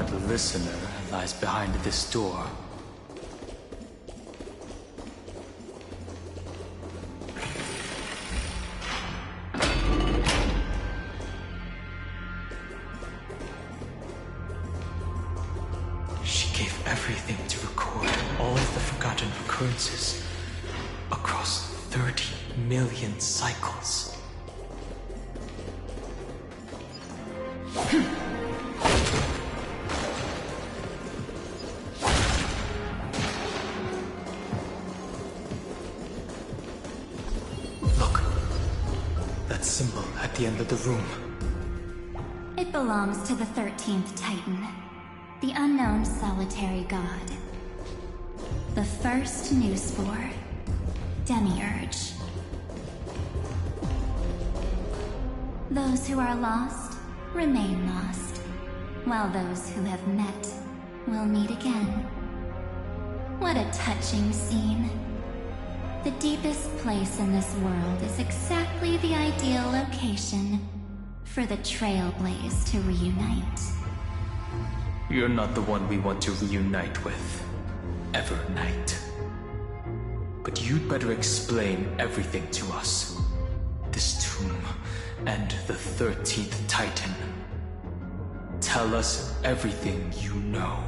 The listener lies behind this door. She gave everything to record all of the forgotten occurrences across 30 million cycles. Symbol at the end of the room. It belongs to the 13th Titan, the unknown solitary god. The first new spore, Demiurge. Those who are lost remain lost, while those who have met will meet again. What a touching scene. The deepest place in this world is exactly the ideal location for the Trailblaze to reunite. You're not the one we want to reunite with, Evernight. But you'd better explain everything to us. This tomb and the 13th Titan. Tell us everything you know.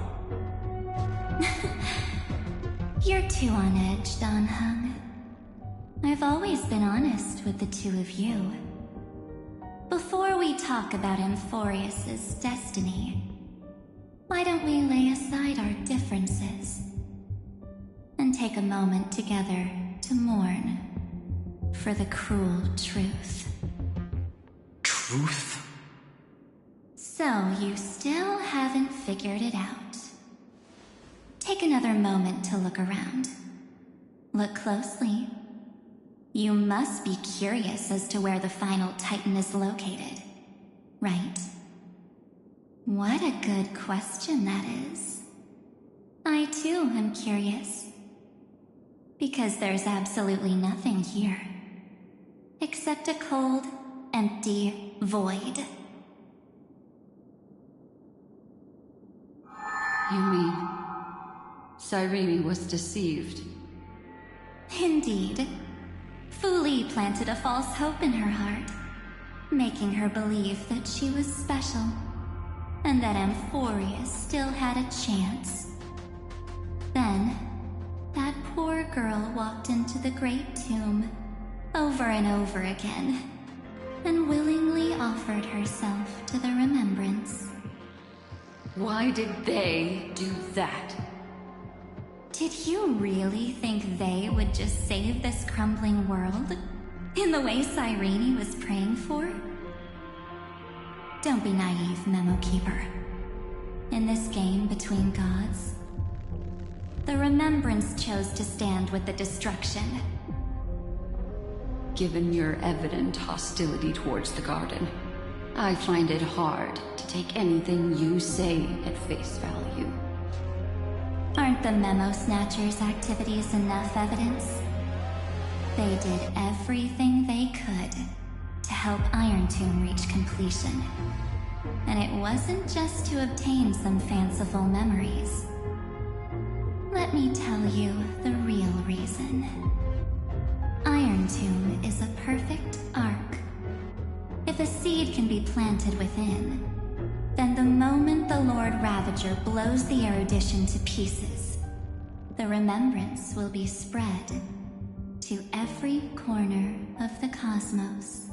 You're too on edge, Donhung. I've always been honest with the two of you. Before we talk about Amphorius's destiny, why don't we lay aside our differences and take a moment together to mourn for the cruel truth? Truth? So you still haven't figured it out. Take another moment to look around. Look closely. You must be curious as to where the final Titan is located, right? What a good question that is. I too am curious. Because there's absolutely nothing here. Except a cold, empty void. You mean Cyrene was deceived? Indeed. Fu Li planted a false hope in her heart, making her believe that she was special, and that Amphorius still had a chance. Then, that poor girl walked into the Great Tomb over and over again, and willingly offered herself to the remembrance. Why did they do that? Did you really think they would just save this crumbling world? In the way Cyrene was praying for? Don't be naive, Memo Keeper. In this game between gods, the Remembrance chose to stand with the destruction. Given your evident hostility towards the Garden, I find it hard to take anything you say at face value. Aren't the Memo Snatchers' activities enough evidence? They did everything they could to help Iron Tomb reach completion. And it wasn't just to obtain some fanciful memories. Let me tell you the real reason. Iron Tomb is a perfect ark. If a seed can be planted within, then the moment the Lord Ravager blows the erudition to pieces, the remembrance will be spread to every corner of the cosmos.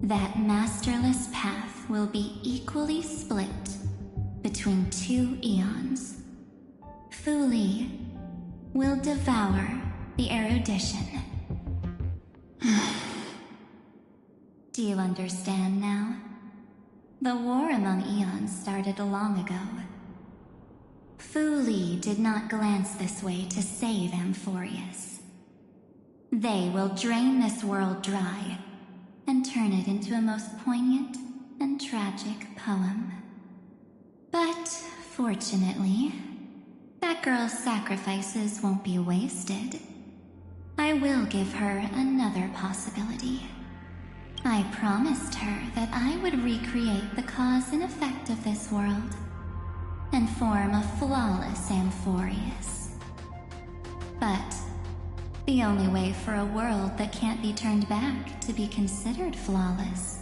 That masterless path will be equally split between two eons. Fuli will devour the erudition. Do you understand now? The war among eons started long ago. Fuli did not glance this way to save Amphorius. They will drain this world dry and turn it into a most poignant and tragic poem. But, fortunately, that girl's sacrifices won't be wasted. I will give her another possibility. I promised her that I would recreate the cause and effect of this world and form a flawless Amphorius. But the only way for a world that can't be turned back to be considered flawless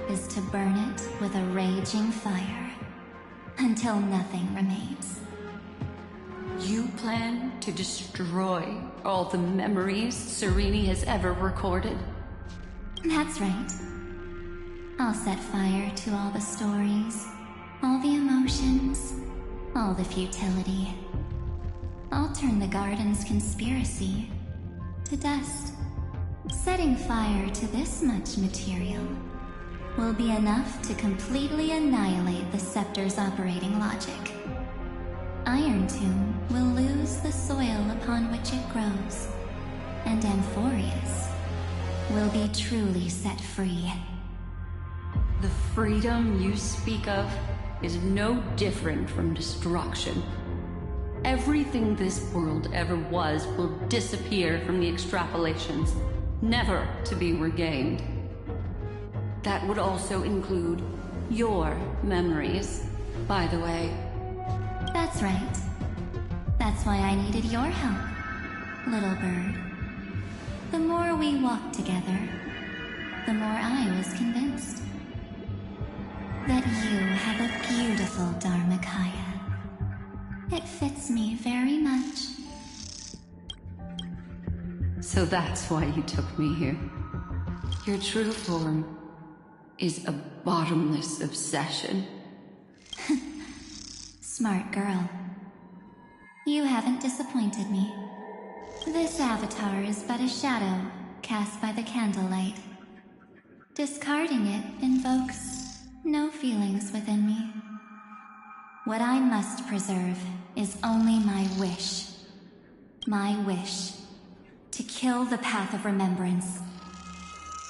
is to burn it with a raging fire until nothing remains. You plan to destroy all the memories Cyrene has ever recorded? That's right. I'll set fire to all the stories, all the emotions, all the futility. I'll turn the Garden's conspiracy to dust. Setting fire to this much material will be enough to completely annihilate the Scepter's operating logic. Iron Tomb will lose the soil upon which it grows, and Amphorius will be truly set free. The freedom you speak of is no different from destruction. Everything this world ever was will disappear from the extrapolations, never to be regained. That would also include your memories, by the way. That's right. That's why I needed your help, little bird. The more we walked together, the more I was convinced that you have a beautiful Dharmakaya. It fits me very much. So that's why you took me here. Your true form is a bottomless obsession. Smart girl. You haven't disappointed me. This avatar is but a shadow cast by the candlelight. Discarding it invokes no feelings within me. What I must preserve is only my wish. My wish to kill the path of remembrance.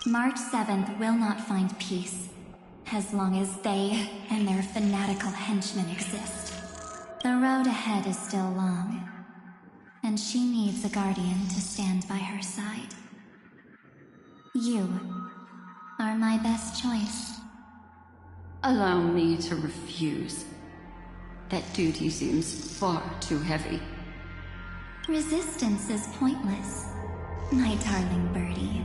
March 7th will not find peace as long as they and their fanatical henchmen exist. The road ahead is still long, and she needs a guardian to stand by her side. You are my best choice. Allow me to refuse. That duty seems far too heavy. Resistance is pointless, my darling birdie.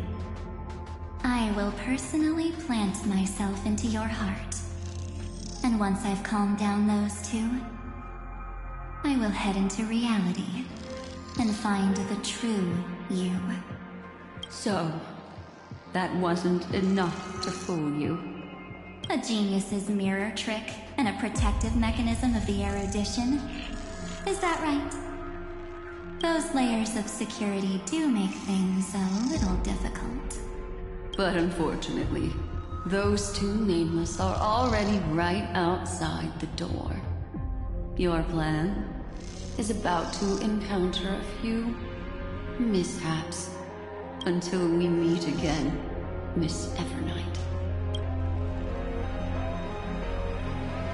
I will personally plant myself into your heart And once I've calmed down those two, I will head into reality and find the true you. So, that wasn't enough to fool you? A genius's mirror trick and a protective mechanism of the erudition. Is that right? Those layers of security do make things a little difficult. But unfortunately, those two nameless are already right outside the door. Your plan is about to encounter a few mishaps until we meet again, Miss Evernight.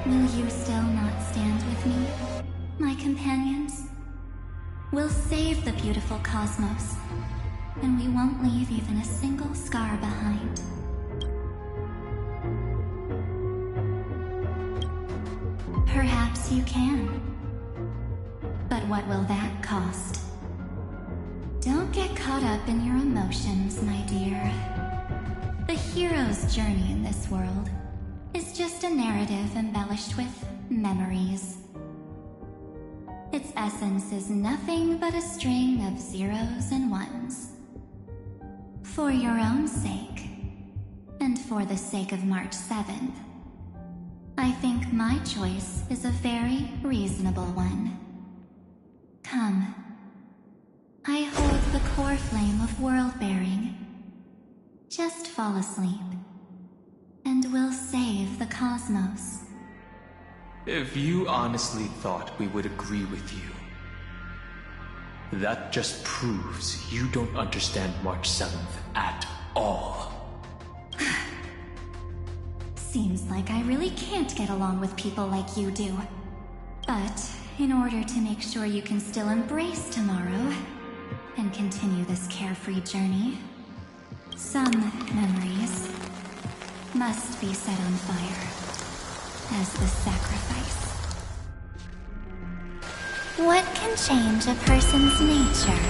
Will you still not stand with me, my companions? We'll save the beautiful cosmos, and we won't leave even a single scar behind. Perhaps you can. But what will that cost? Don't get caught up in your emotions, my dear. The hero's journey in this world is just a narrative embellished with memories. Its essence is nothing but a string of zeros and ones. For your own sake, and for the sake of March 7th, I think my choice is a very reasonable one. Come. I hold the core flame of world-bearing. Just fall asleep, and we'll save the cosmos. If you honestly thought we would agree with you, that just proves you don't understand March 7th at all. Seems like I really can't get along with people like you do. But in order to make sure you can still embrace tomorrow and continue this carefree journey, some memories must be set on fire as the sacrifice. What can change a person's nature?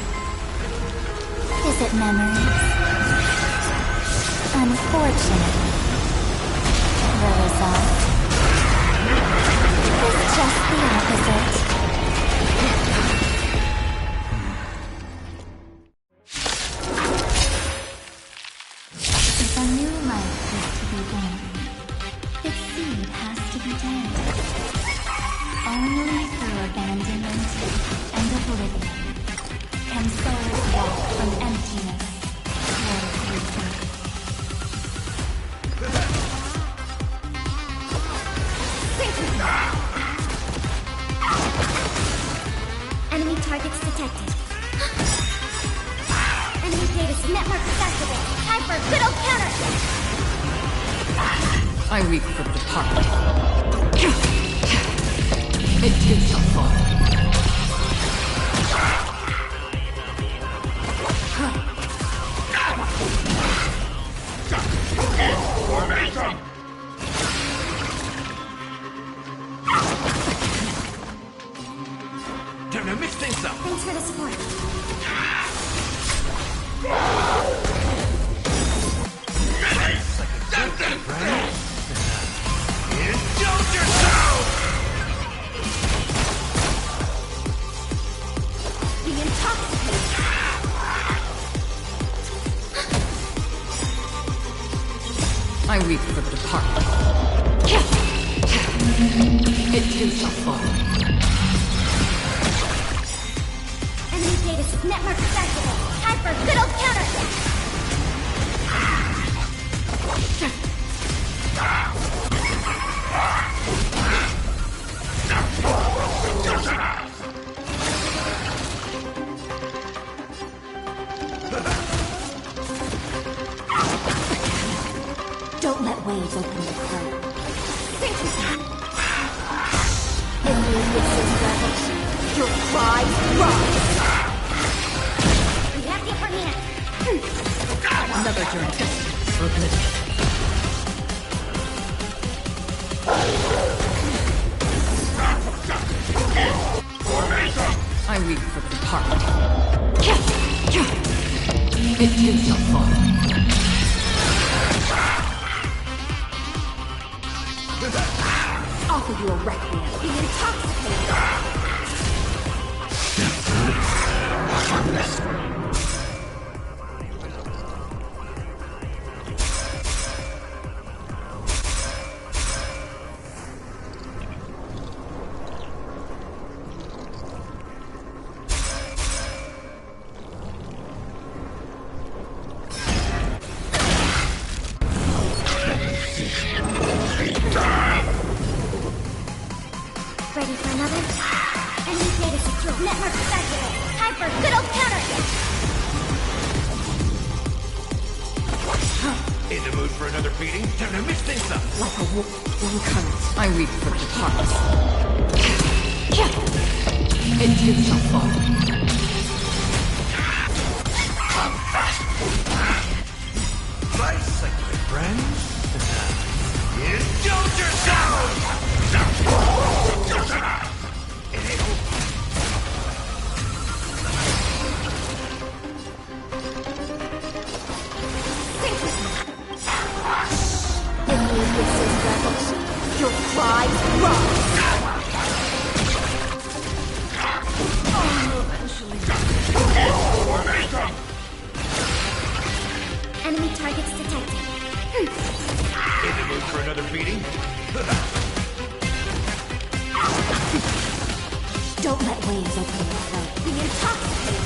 Is it memories? Unfortunately, the result is just the opposite. If a new life is to be born, its seed has to be dead. Only through abandonment and oblivion can souls walk from emptiness toward rebirth. Enemy targets detected. Enemy data network activated. Time for a good old counter! I weep for the departed. It is not far. Time to mix things up. Thanks for the support. Indulge yourself! Be intoxicated. I weep for the departed. It is not far. Enemy data network activated. Time for a good old counter! Don't let waves open the current. In the abyss's revelation, your cries rise! We have the upper hand! Another journey for oblivion. I weep for the departed. It is not far. Be intoxicated! Ready for another? Enemy data secure. Network saturated. Time for a good old counter-hit. In the mood for another beating? Time to mix things up. Like a warm current, I reap for the hearts. It too shall fall. Nice, like my friends. Indulge yourself! It ain't over. In the abyss's rebels, your cries rise! Enemy targets detected. In the mood for another beating? Don't let waves open your throat. Be intoxicated!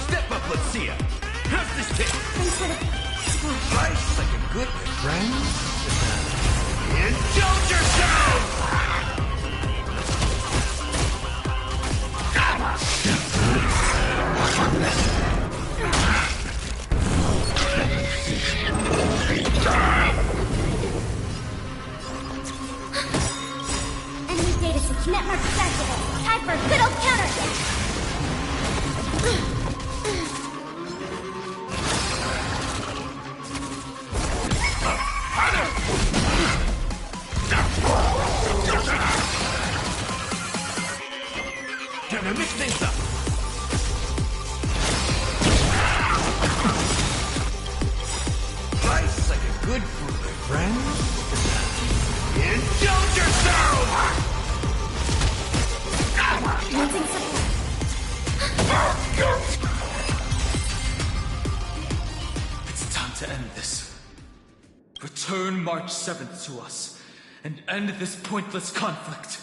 Step up, let's see ya. How's this taste? Thanks for the... Nice, like a good friend. Indulge yourself! Enemy data secure. Network saturated. Time for a good old counter-hit. Time to mix things up. Nice, like a good food, my friend. Indulge yourself! Wanting support. It's time to end this. Return March 7th to us, and end this pointless conflict.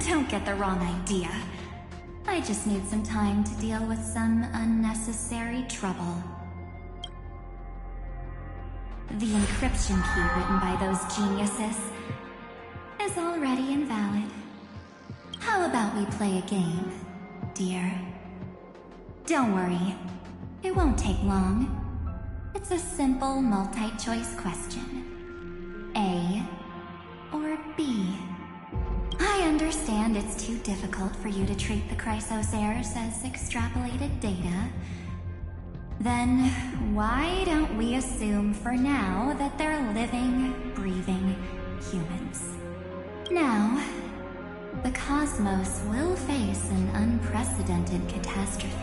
Don't get the wrong idea. I just need some time to deal with some unnecessary trouble. The encryption key written by those geniuses is already invalid. How about we play a game, dear? Don't worry, it won't take long. It's a simple multi-choice question. A or B? I understand it's too difficult for you to treat the Chrysos heirs as extrapolated data. Then why don't we assume for now that they're living, breathing humans? Now, the cosmos will face an unprecedented catastrophe.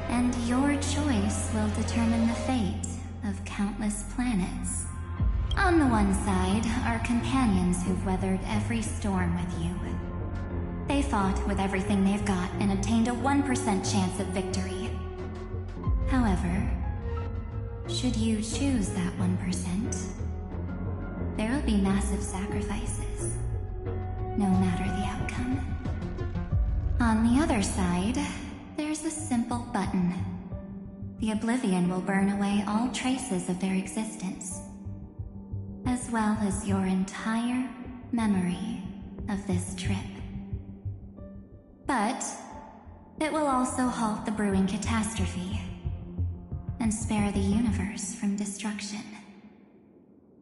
And your choice will determine the fate of countless planets. On the one side are companions who've weathered every storm with you. They fought with everything they've got and obtained a 1% chance of victory. However, should you choose that 1%, there will be massive sacrifices, no matter the outcome. On the other side, there's a simple button. The Oblivion will burn away all traces of their existence, as well as your entire memory of this trip. But it will also halt the brewing catastrophe and spare the universe from destruction.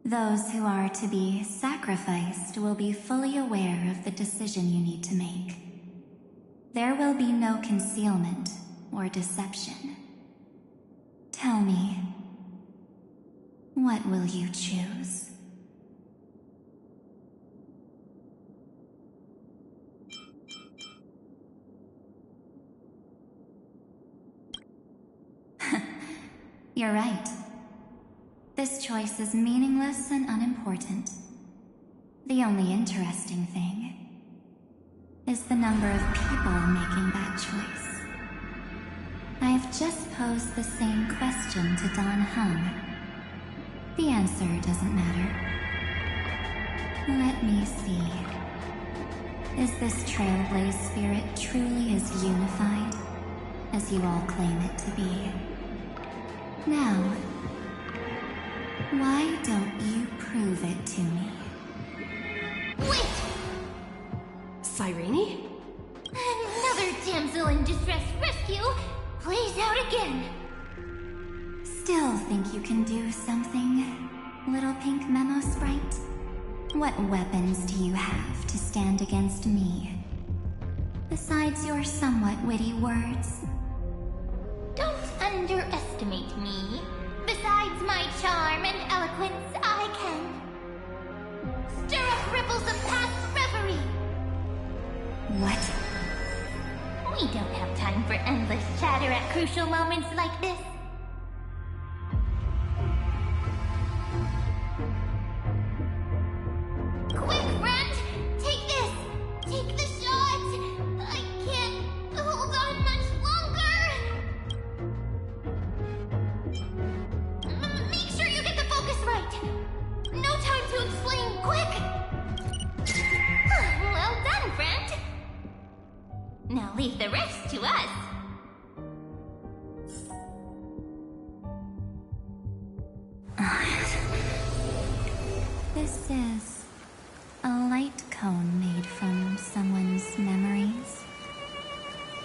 Those who are to be sacrificed will be fully aware of the decision you need to make. There will be no concealment or deception. Tell me, What will you choose? You're right. This choice is meaningless and unimportant. The only interesting thing is the number of people making that choice. I have just posed the same question to Don Hung. The answer doesn't matter. Let me see. Is this Trailblaze spirit truly as unified as you all claim it to be? Now, why don't you prove it to me? Wait! Cyrene? Another damsel in distress rescue plays out again. Still think you can do something, little pink memo sprite? What weapons do you have to stand against me? Besides your somewhat witty words? Don't underestimate me. Besides my charm and eloquence, I can stir up ripples of past reverie. What? We don't have time for endless chatter at crucial moments like this. Quick, friend! Take this! Take the shot! I can't hold on much longer! Make sure you get the focus right! No time to explain, quick! Well done, friend! Now leave the rest to us. This is a light cone made from someone's memories.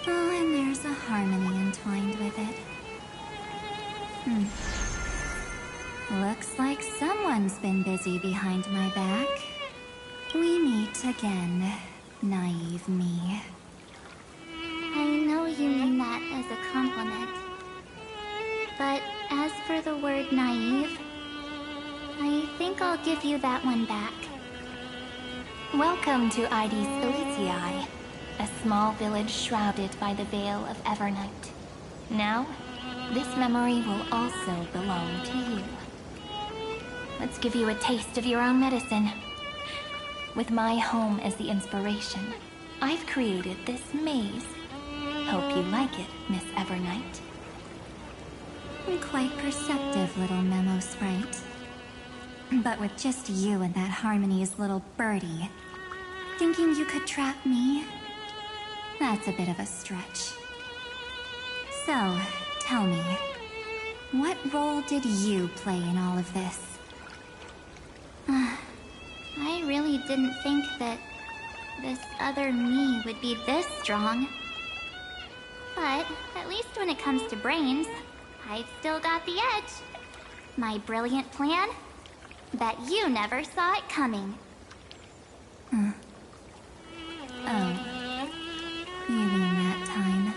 Oh, and there's a harmony entwined with it. Looks like someone's been busy behind my back. We meet again, naive me. I know you mean that as a compliment. But as for the word naive, I think I'll give you that one back. Welcome to Ides Elysiae, a small village shrouded by the veil of Evernight. Now, this memory will also belong to you. Let's give you a taste of your own medicine. With my home as the inspiration, I've created this maze. Hope you like it, Miss Evernight. Quite perceptive, little memo sprite. But with just you and that Harmony's little birdie, thinking you could trap me? That's a bit of a stretch. So, tell me, what role did you play in all of this? I really didn't think that this other me would be this strong. But at least when it comes to brains, I've still got the edge. My brilliant plan? Bet you never saw it coming. Oh. You mean that time?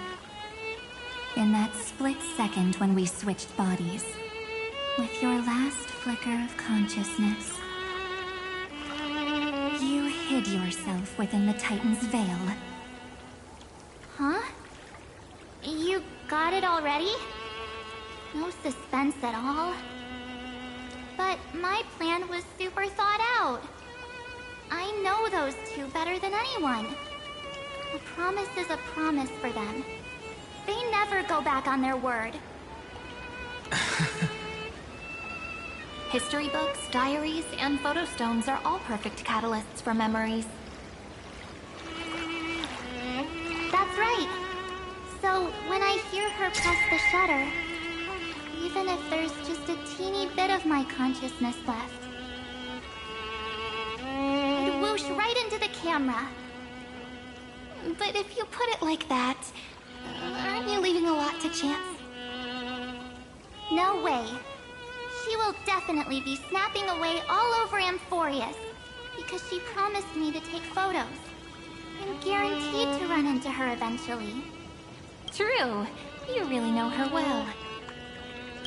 In that split second when we switched bodies. With your last flicker of consciousness. You hid yourself within the Titan's veil. Huh? You got it already? No suspense at all? But my plan was super thought out. I know those two better than anyone. A promise is a promise for them. They never go back on their word. History books, diaries, and photostones are all perfect catalysts for memories. That's right. So when I hear her press the shutter, even if there's just a teeny bit of my consciousness left, I'd whoosh right into the camera. But if you put it like that, aren't you leaving a lot to chance? No way. She will definitely be snapping away all over Amphorius, because she promised me to take photos. I'm guaranteed to run into her eventually. True. You really know her well.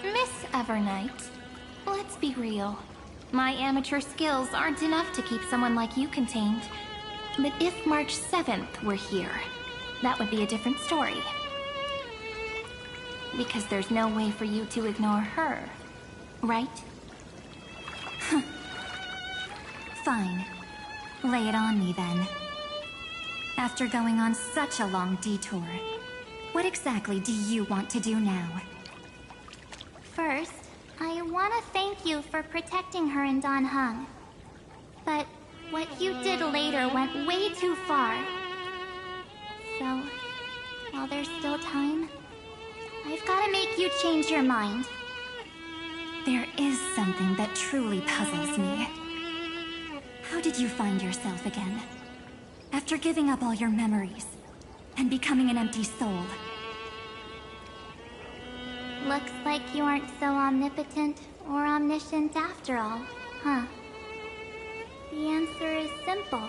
Miss Evernight, Let's be real. My amateur skills aren't enough to keep someone like you contained. But if March 7th were here, that would be a different story. Because there's no way for you to ignore her, right? Fine. Lay it on me then. After going on such a long detour, what exactly do you want to do now? First, I want to thank you for protecting her and Don Hung. But what you did later went way too far. So, while there's still time, I've got to make you change your mind. There is something that truly puzzles me. How did you find yourself again? After giving up all your memories and becoming an empty soul. Looks like you aren't so omnipotent or omniscient after all, huh? The answer is simple.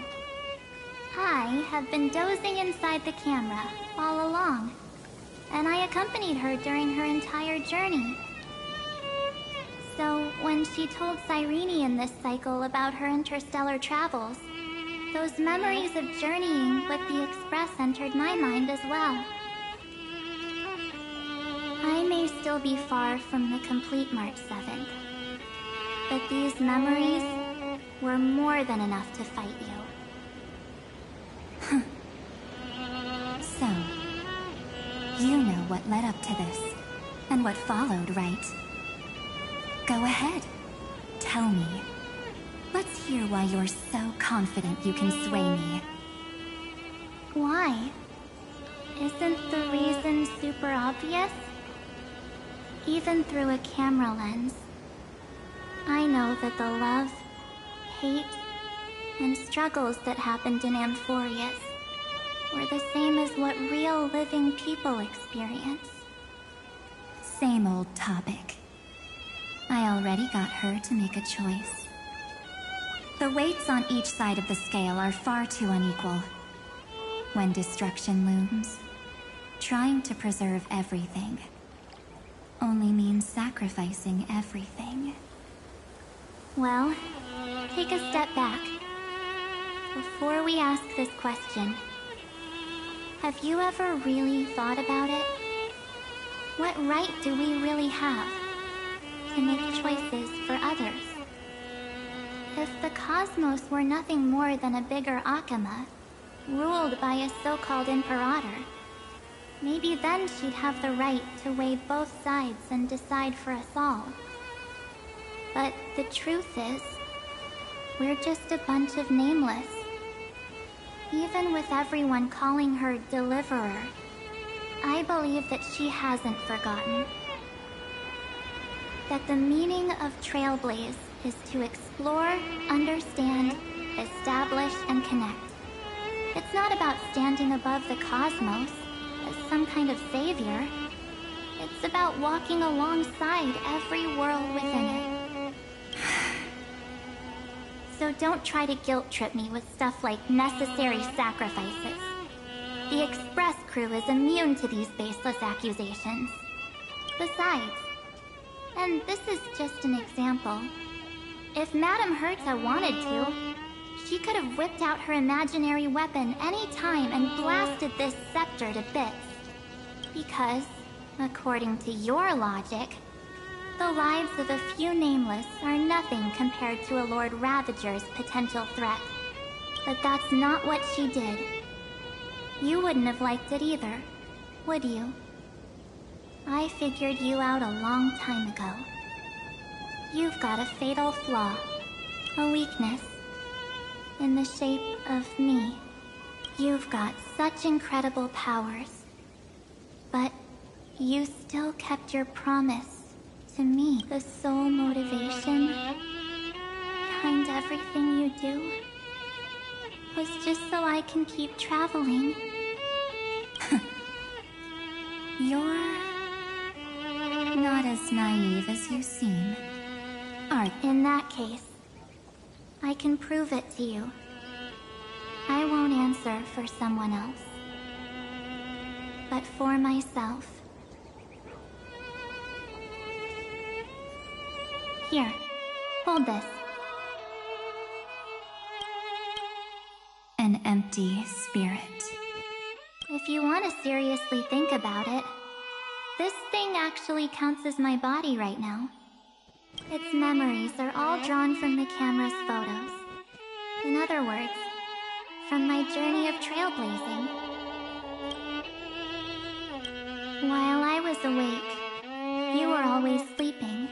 I have been dozing inside the camera all along, and I accompanied her during her entire journey. So, when she told Cyrene in this cycle about her interstellar travels, those memories of journeying with the Express entered my mind as well. I may still be far from the complete March 7th, but these memories were more than enough to fight you. So, you know what led up to this, and what followed, right? Go ahead. Tell me. Let's hear why you're so confident you can sway me. Why? Isn't the reason super obvious? Even through a camera lens, I know that the love, hate, and struggles that happened in Amphorius were the same as what real living people experience. Same old topic. I already got her to make a choice. The weights on each side of the scale are far too unequal. When destruction looms, trying to preserve everything only means sacrificing everything. Well, take a step back. Before we ask this question, have you ever really thought about it? What right do we really have to make choices for others? If the cosmos were nothing more than a bigger Akama, ruled by a so-called Imperator, maybe then she'd have the right to weigh both sides and decide for us all. But the truth is, we're just a bunch of nameless. Even with everyone calling her Deliverer, I believe that she hasn't forgotten. That the meaning of Trailblaze is to explore, understand, establish, and connect. It's not about standing above the cosmos as some kind of savior. It's about walking alongside every world within it. So don't try to guilt trip me with stuff like necessary sacrifices. The Express crew is immune to these baseless accusations. Besides, and this is just an example, if Madame Herta wanted to, she could have whipped out her imaginary weapon any time and blasted this scepter to bits. Because, according to your logic, the lives of a few nameless are nothing compared to a Lord Ravager's potential threat. But that's not what she did. You wouldn't have liked it either, would you? I figured you out a long time ago. You've got a fatal flaw, a weakness, in the shape of me. You've got such incredible powers, but you still kept your promise to me. The sole motivation behind everything you do was just so I can keep traveling. You're not as naive as you seem. In that case, I can prove it to you. I won't answer for someone else, but for myself. Here, hold this. An empty spirit. If you want to seriously think about it, this thing actually counts as my body right now. Its memories are all drawn from the camera's photos. In other words, from my journey of trailblazing. While I was awake, you were always sleeping.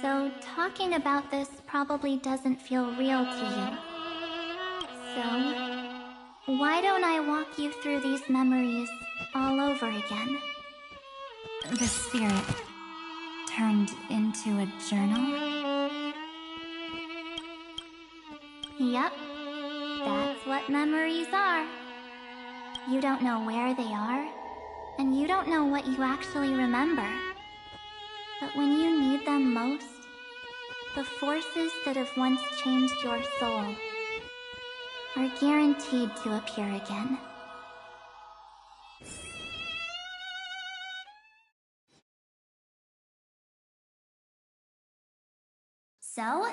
So talking about this probably doesn't feel real to you. So, why don't I walk you through these memories all over again? The spirit turned into a journal? Yep, that's what memories are. You don't know where they are, and you don't know what you actually remember. But when you need them most, the forces that have once changed your soul are guaranteed to appear again. So,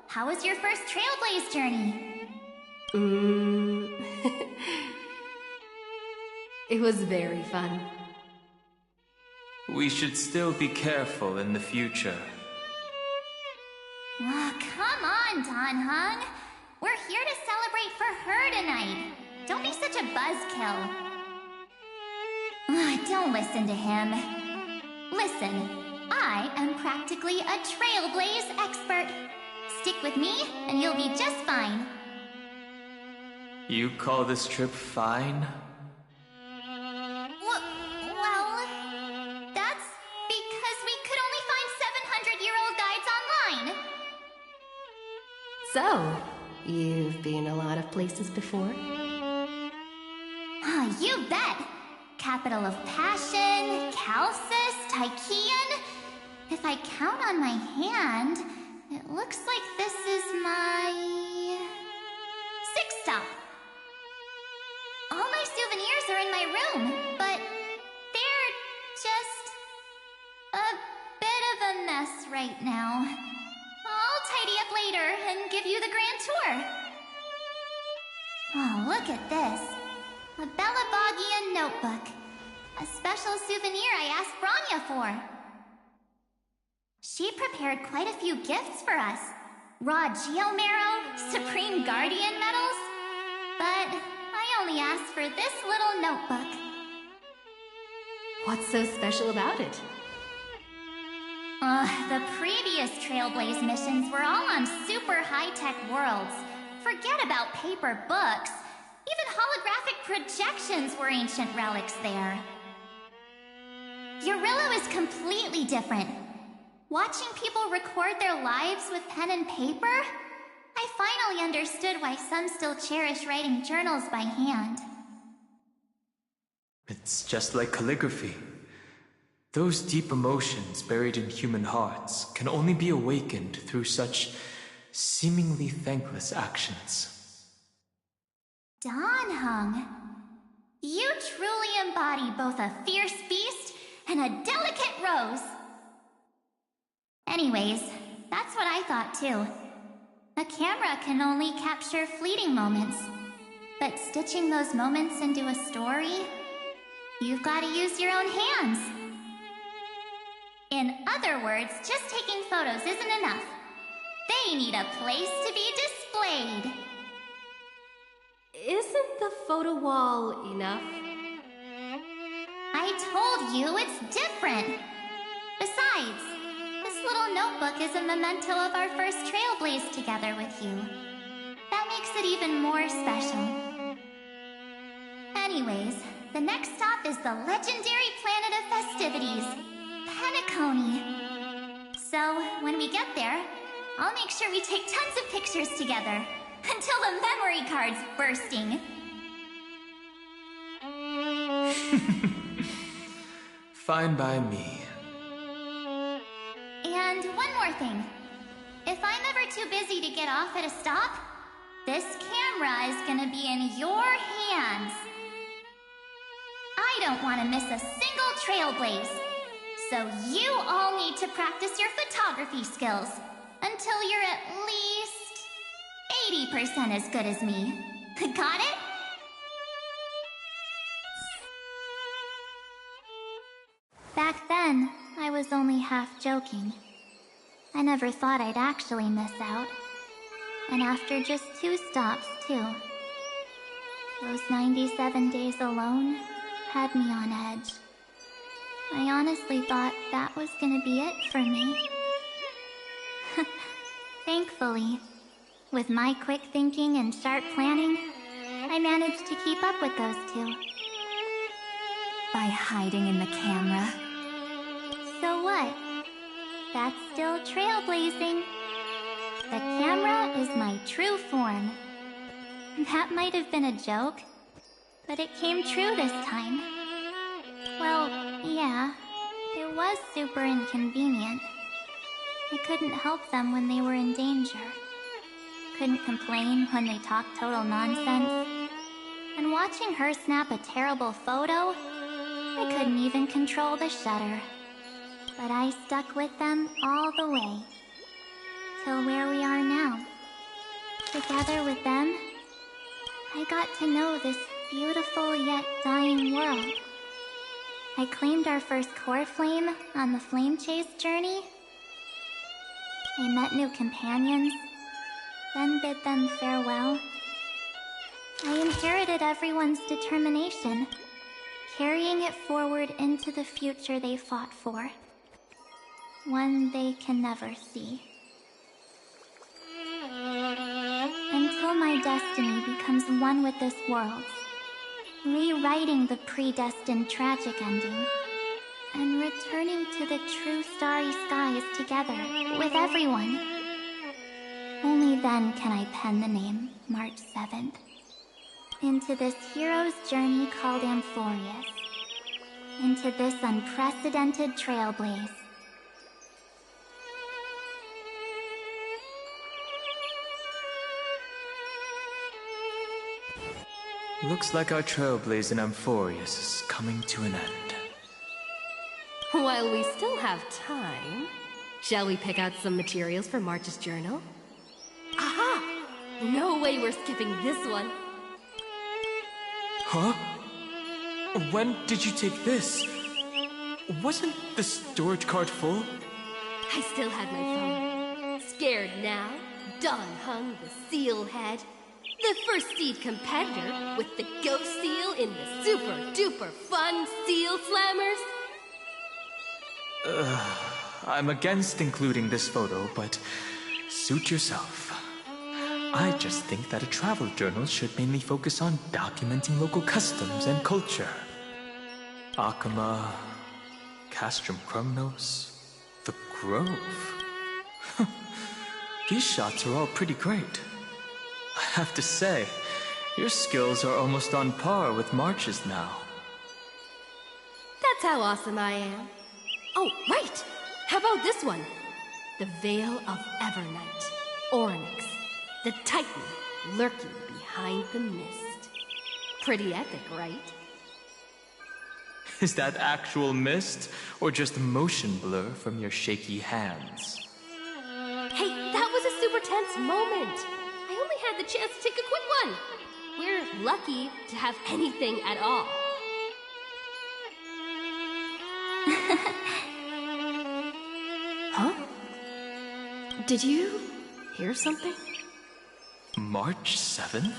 how was your first Trailblaze journey? It was very fun. We should still be careful in the future. Oh, come on, Don Hung. We're here to celebrate for her tonight. Don't be such a buzzkill. Don't listen to him. Listen, I am practically a Trailblaze expert. Stick with me, and you'll be just fine. You call this trip fine? Well, that's because we could only find 700-year-old guides online. So, you've been a lot of places before? You bet! Capital of Passion, Calcis, Tychean. If I count on my hand, it looks like this is my 6th stop. All my souvenirs are in my room, but they're just a bit of a mess right now. I'll tidy up later and give you the grand tour. Oh, look at this. A Belabogian notebook. A special souvenir I asked Branya for. She prepared quite a few gifts for us. Raw Geomarrow, Supreme Guardian medals. But I only asked for this little notebook. What's so special about it? The previous Trailblaze missions were all on super high-tech worlds. Forget about paper books. Even holographic projections were ancient relics there. Eurillo is completely different. Watching people record their lives with pen and paper, I finally understood why some still cherish writing journals by hand. It's just like calligraphy. Those deep emotions buried in human hearts can only be awakened through such seemingly thankless actions. Don Hung, you truly embody both a fierce beast and a delicate rose. Anyways, that's what I thought too. A camera can only capture fleeting moments, but stitching those moments into a story, you've got to use your own hands. In other words, just taking photos isn't enough. They need a place to be displayed. Isn't the photo wall enough? I told you it's different. Besides, this little notebook is a memento of our first Trailblaze together with you. That makes it even more special. Anyways, the next stop is the legendary planet of festivities, Penacony. So, when we get there, I'll make sure we take tons of pictures together, until the memory card's bursting. Fine by me. And one more thing. If I'm ever too busy to get off at a stop, this camera is gonna be in your hands. I don't want to miss a single Trailblaze. So you all need to practice your photography skills until you're at least 80% as good as me. Got it? Back then, I was only half joking. I never thought I'd actually miss out. And after just 2 stops, too. Those 97 days alone had me on edge. I honestly thought that was gonna be it for me. Thankfully, with my quick thinking and sharp planning, I managed to keep up with those 2. By hiding in the camera. So what? That's still trailblazing. The camera is my true form. That might have been a joke, but it came true this time. Well, yeah, it was super inconvenient. I couldn't help them when they were in danger. Couldn't complain when they talked total nonsense. And watching her snap a terrible photo, I couldn't even control the shutter. But I stuck with them all the way. Till where we are now. Together with them, I got to know this beautiful yet dying world. I claimed our first core flame on the flame chase journey. I met new companions, then bid them farewell. I inherited everyone's determination, carrying it forward into the future they fought for. One they can never see. Until my destiny becomes one with this world's, rewriting the predestined tragic ending, and returning to the true starry skies together with everyone. Only then can I pen the name March 7th into this hero's journey called Amphorius, into this unprecedented trailblaze. Looks like our trailblaze in Amphorius is coming to an end. While we still have time, shall we pick out some materials for March's journal? Aha! No way we're skipping this one. Huh? When did you take this? Wasn't the storage cart full? I still had my phone. Scared now? Don hung the seal head. The first seed competitor with the ghost seal in the super duper fun seal slammers. I'm against including this photo, but suit yourself. I just think that a travel journal should mainly focus on documenting local customs and culture. Akama, Castrum Krumnos, the Grove. These shots are all pretty great. I have to say, your skills are almost on par with March's now. That's how awesome I am. Oh, right! How about this one? The Veil of Evernight, Orynyx, the Titan lurking behind the mist. Pretty epic, right? Is that actual mist, or just motion blur from your shaky hands? Hey, that was a super tense moment. I only had the chance to take a quick one. We're lucky to have anything at all. Huh? Did you hear something? March 7th?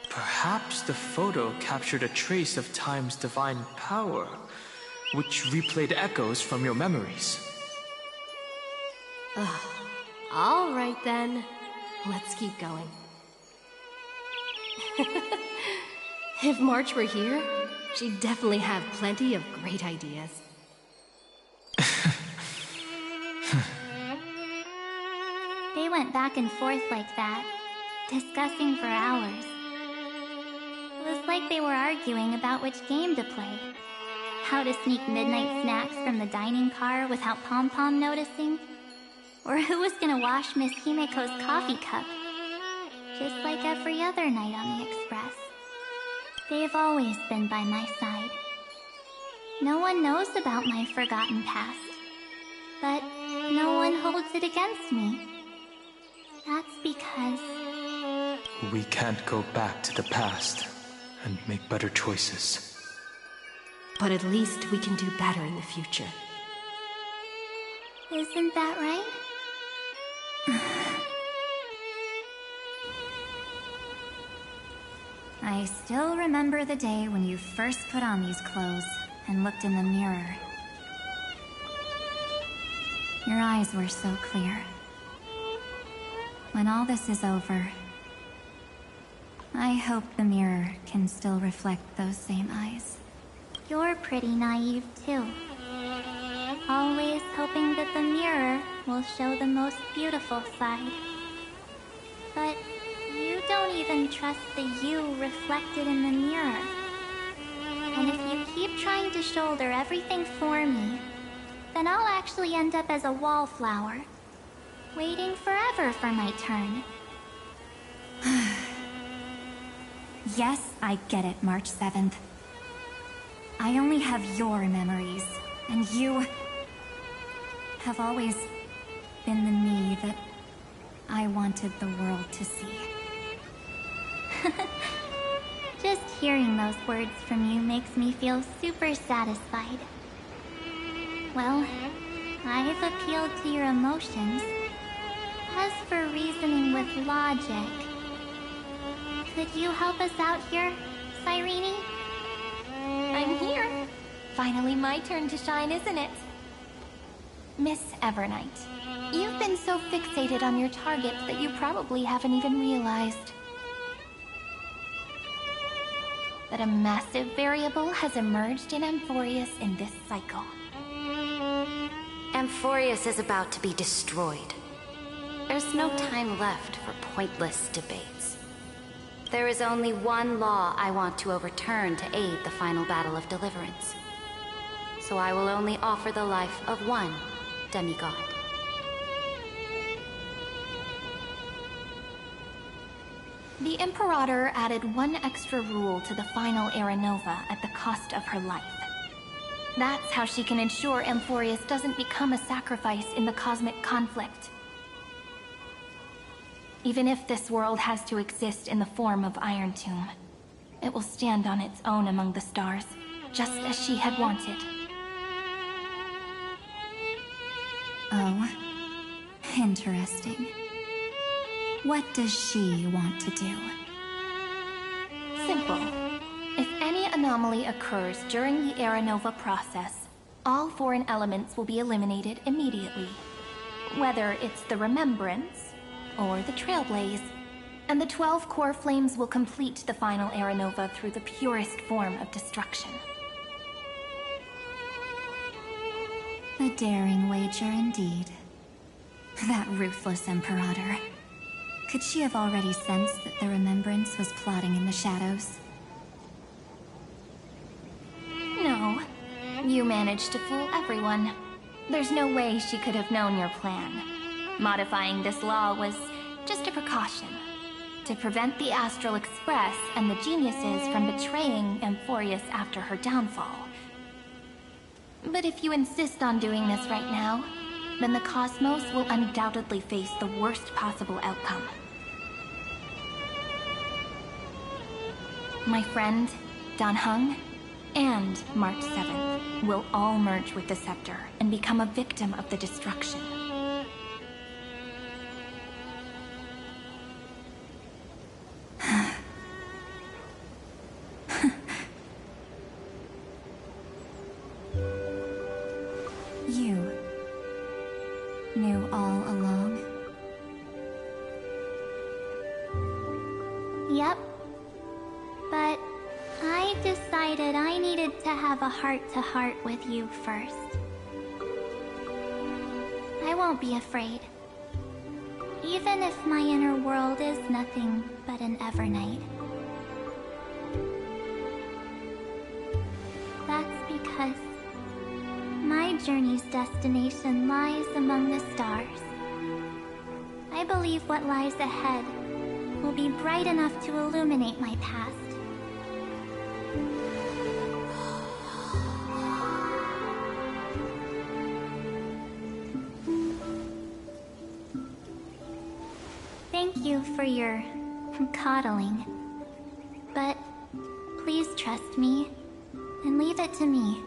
Perhaps the photo captured a trace of time's divine power, which replayed echoes from your memories. All right then, let's keep going. If March were here, she'd definitely have plenty of great ideas. They went back and forth like that, discussing for hours. It was like they were arguing about which game to play. How to sneak midnight snacks from the dining car without Pom-Pom noticing. Or who was gonna wash Miss Himeko's coffee cup. Just like every other night on the Express. They've always been by my side. No one knows about my forgotten past, but no one holds it against me. That's because... We can't go back to the past and make better choices. But at least we can do better in the future. Isn't that right? I still remember the day when you first put on these clothes and looked in the mirror. Your eyes were so clear. When all this is over, I hope the mirror can still reflect those same eyes. You're pretty naive too. Always hoping that the mirror will show the most beautiful side. But you don't even trust the you reflected in the mirror. And if you keep trying to shoulder everything for me, then I'll actually end up as a wallflower, waiting forever for my turn. Yes, I get it, March 7th. I only have your memories, and you have always been the me that I wanted the world to see. Just hearing those words from you makes me feel super satisfied. Well, I've appealed to your emotions. As for reasoning with logic, could you help us out here, Cyrene? I'm here. Finally my turn to shine, isn't it? Miss Evernight, you've been so fixated on your target that you probably haven't even realized that a massive variable has emerged in Amphorius in this cycle. Amphorius is about to be destroyed. There's no time left for pointless debates. There is only one law I want to overturn to aid the final battle of deliverance. So I will only offer the life of one demigod. The Imperator added one extra rule to the final Era Nova at the cost of her life. That's how she can ensure Amphorius doesn't become a sacrifice in the cosmic conflict. Even if this world has to exist in the form of Iron Tomb, it will stand on its own among the stars, just as she had wanted. Oh, interesting. What does she want to do? Simple. If any anomaly occurs during the Era Nova process, all foreign elements will be eliminated immediately. Whether it's the Remembrance or the Trailblaze, and the 12 core flames will complete the final Era Nova through the purest form of destruction. A daring wager indeed. That ruthless Imperator. Could she have already sensed that the Remembrance was plotting in the shadows? No. You managed to fool everyone. There's no way she could have known your plan. Modifying this law was just a precaution, to prevent the Astral Express and the geniuses from betraying Amphorius after her downfall. But if you insist on doing this right now, then the Cosmos will undoubtedly face the worst possible outcome. My friend, Dan Heng, and March 7th will all merge with the Scepter and become a victim of the destruction. You knew all along? Yep. But I decided I needed to have a heart-to-heart with you first. I won't be afraid. Even if my inner world is nothing but an Evernight. That's because my journey's destination lies among the stars. I believe what lies ahead will be bright enough to illuminate my past. Thank you for your coddling. But please trust me and leave it to me.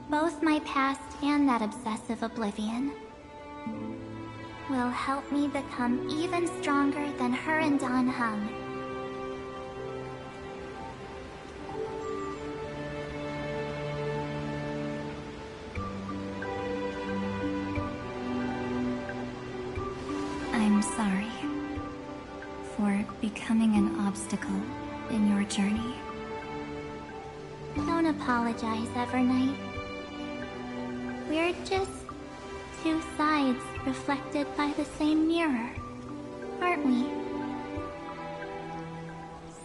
Both my past and that obsessive oblivion will help me become even stronger than her and Dan Heng. I'm sorry for becoming an obstacle in your journey. Don't apologize, Evernight. We're just two sides reflected by the same mirror, aren't we?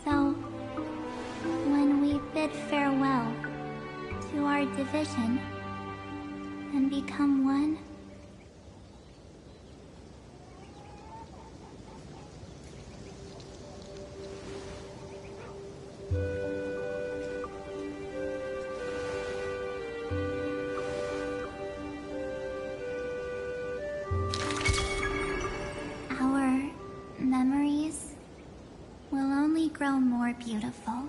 So, when we bid farewell to our division and become one, our memories will only grow more beautiful.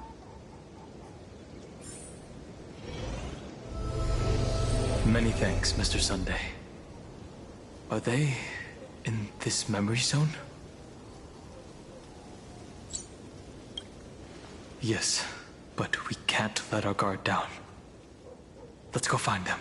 Many thanks, Mr. Sunday. Are they in this memory zone? Yes, but we can't let our guard down. Let's go find them.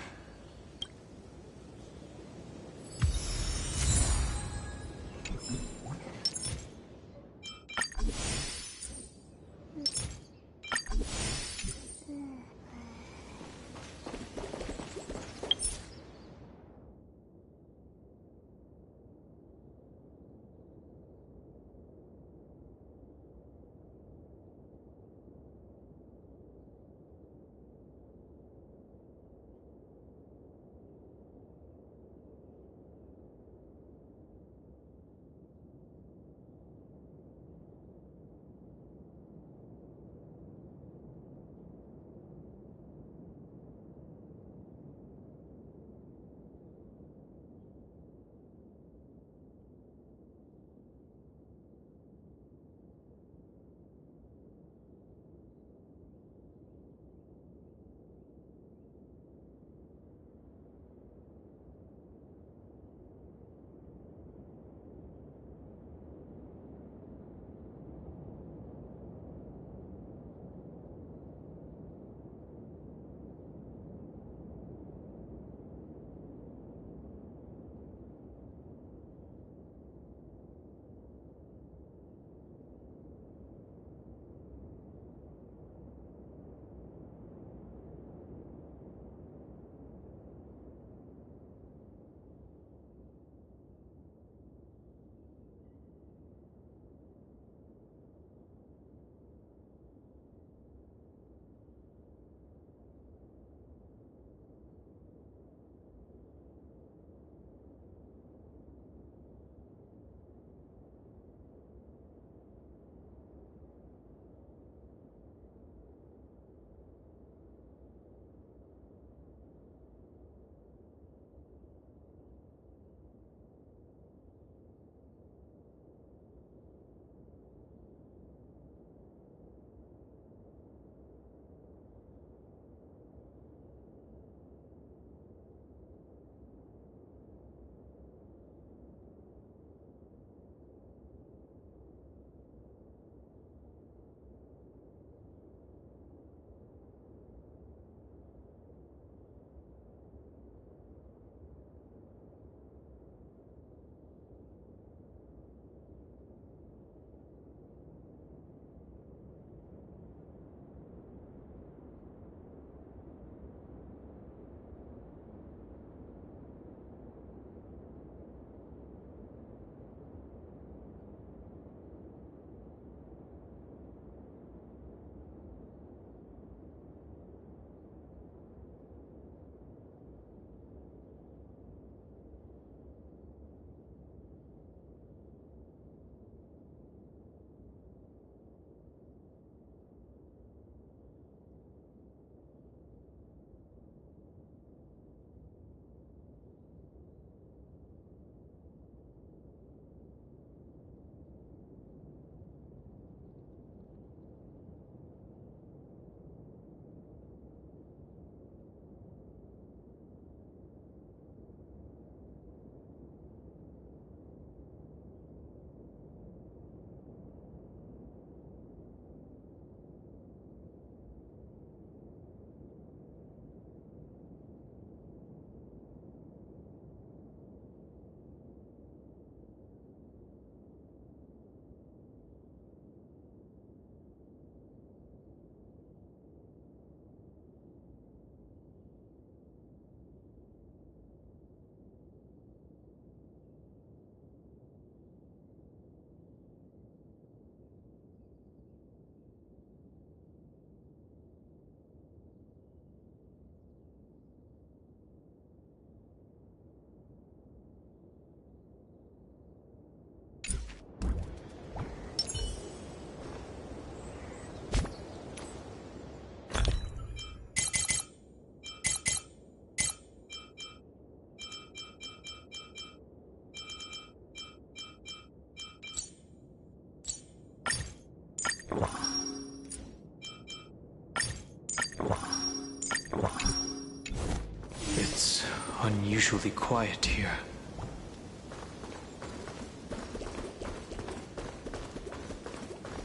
unusually quiet here.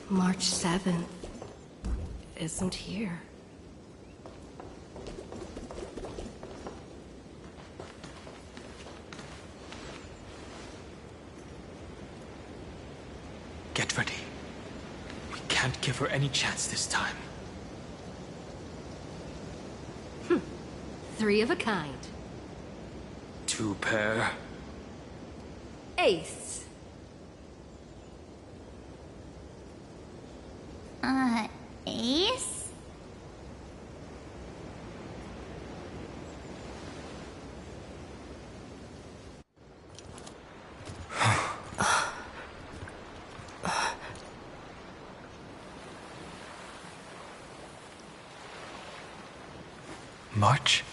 March 7th isn't here. Get ready. We can't give her any chance this time. Three of a kind. Two pair. Ace. Ace? March?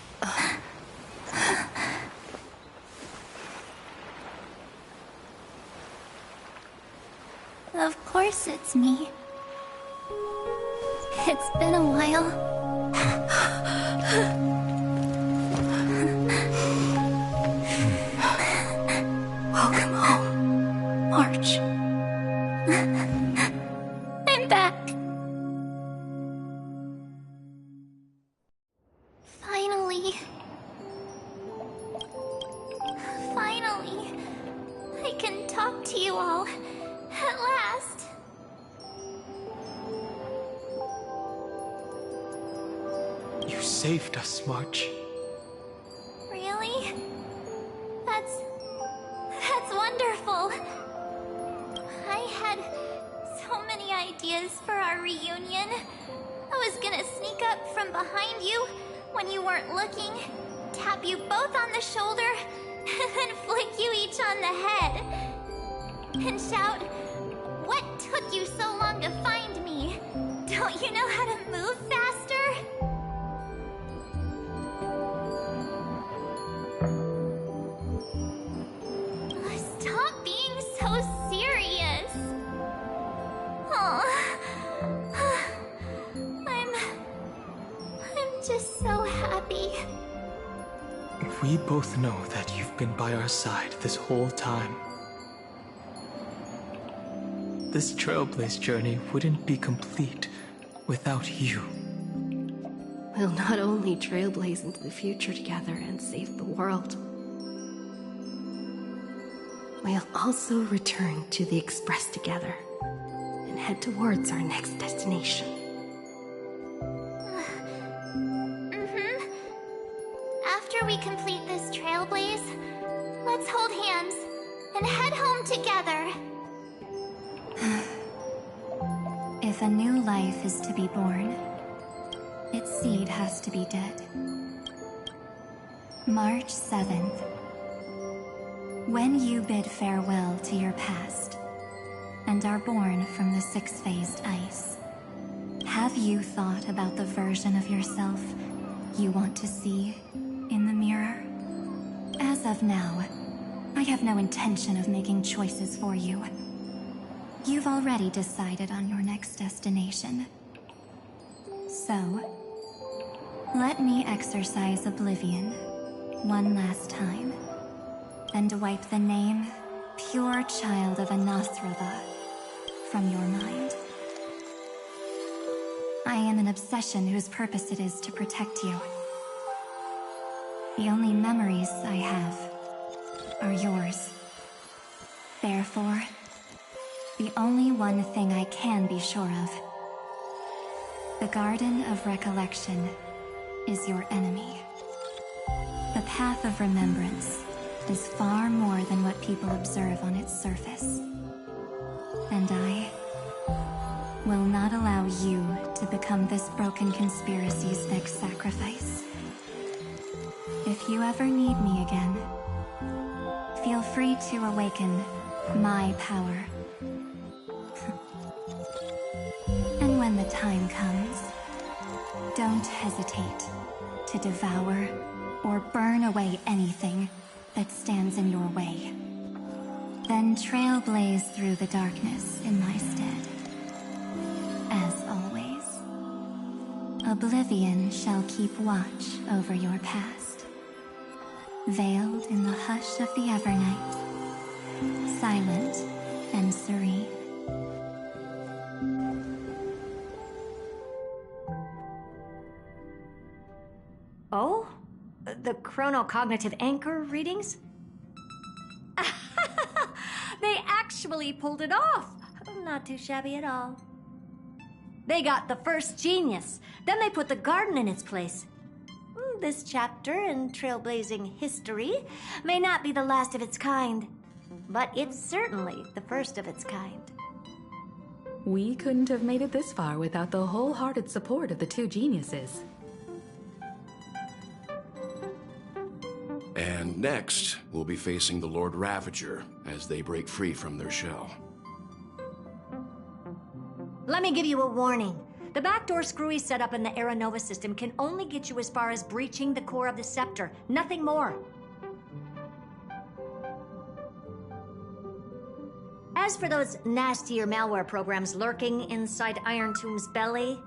Of course it's me. It's been a while. Welcome home, March. I'm back. Finally. Finally. I can talk to you all. At last. You saved us, March. Really? That's wonderful. I had so many ideas for our reunion. I was gonna sneak up from behind you when you weren't looking, tap you both on the shoulder, and then flick you each on the head. And shout, "What took you so long to find me? Don't you know how to move faster?" Stop being so serious. Aw. I'm just so happy. We both know that you've been by our side this whole time. This Trailblaze journey wouldn't be complete without you. We'll not only trailblaze into the future together and save the world, we'll also return to the Express together and head towards our next destination. After we complete this trailblaze, let's hold hands and head home together. If a new life is to be born, its seed has to be dead. March 7th. When you bid farewell to your past and are born from the six-phased ice, have you thought about the version of yourself you want to see in the mirror? As of now, I have no intention of making choices for you. You've already decided on your next destination. So, let me exercise oblivion one last time and wipe the name Pure Child of Anasrava from your mind. I am an obsession whose purpose it is to protect you. The only memories I have are yours. Therefore, the only one thing I can be sure of. The Garden of Recollection is your enemy. The Path of Remembrance is far more than what people observe on its surface. And I will not allow you to become this broken conspiracy's next sacrifice. If you ever need me again, feel free to awaken my power. And when the time comes, don't hesitate to devour or burn away anything that stands in your way. Then trailblaze through the darkness in my stead. As always, oblivion shall keep watch over your past. veiled in the hush of the Evernight, silent and serene. Oh? The chronocognitive anchor readings? They actually pulled it off! Not too shabby at all. They got the first genius, then they put the garden in its place. This chapter in trailblazing history may not be the last of its kind, but it's certainly the first of its kind. We couldn't have made it this far without the wholehearted support of the two geniuses. And next, we'll be facing the Lord Ravager as they break free from their shell. Let me give you a warning. The backdoor screwy setup in the Aeronova system can only get you as far as breaching the core of the scepter, nothing more. As for those nastier malware programs lurking inside Iron Tomb's belly,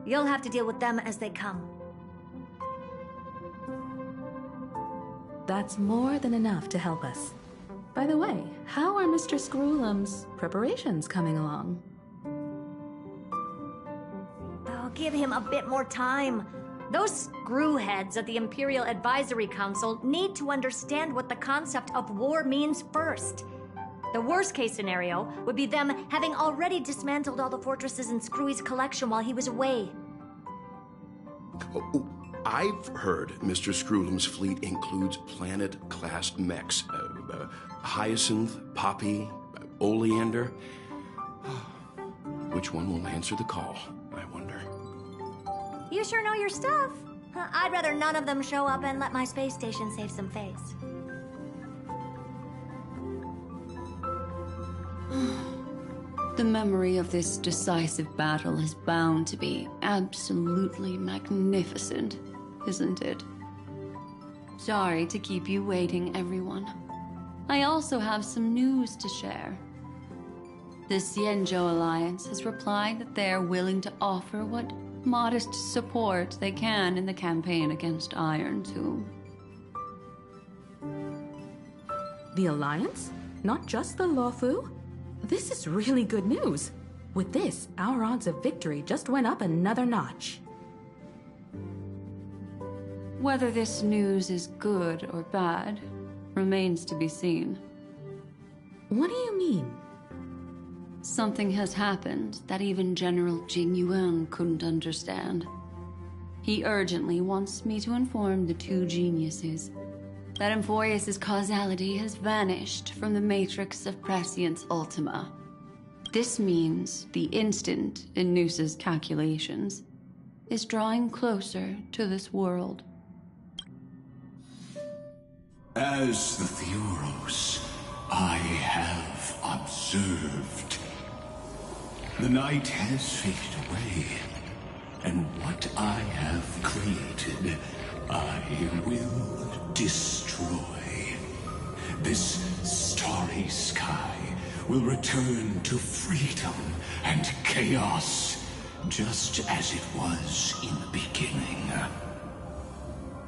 you'll have to deal with them as they come. That's more than enough to help us. By the way, how are Mr. Screwlum's preparations coming along? Oh, give him a bit more time. Those screwheads at the Imperial Advisory Council need to understand what the concept of war means first. The worst case scenario would be them having already dismantled all the fortresses in Screwy's collection while he was away. Oh, I've heard Mr. Screwlum's fleet includes planet-class mechs. Hyacinth, Poppy, Oleander. Which one will answer the call, I wonder? You sure know your stuff. I'd rather none of them show up and let my space station save some face. The memory of this decisive battle is bound to be absolutely magnificent, isn't it? Sorry to keep you waiting, everyone. I also have some news to share. The Xianzhou Alliance has replied that they are willing to offer what modest support they can in the campaign against Iron Tomb. The Alliance? Not just the Luofu? This is really good news. With this, our odds of victory just went up another notch. Whether this news is good or bad remains to be seen. What do you mean? Something has happened that even General Jing Yuan couldn't understand. He urgently wants me to inform the two geniuses that Emphorius' causality has vanished from the matrix of Prescience Ultima. This means the instant in Noosa's calculations is drawing closer to this world. As the Theoros, I have observed. The night has faded away, and what I have created, I will destroy. This starry sky will return to freedom and chaos, just as it was in the beginning.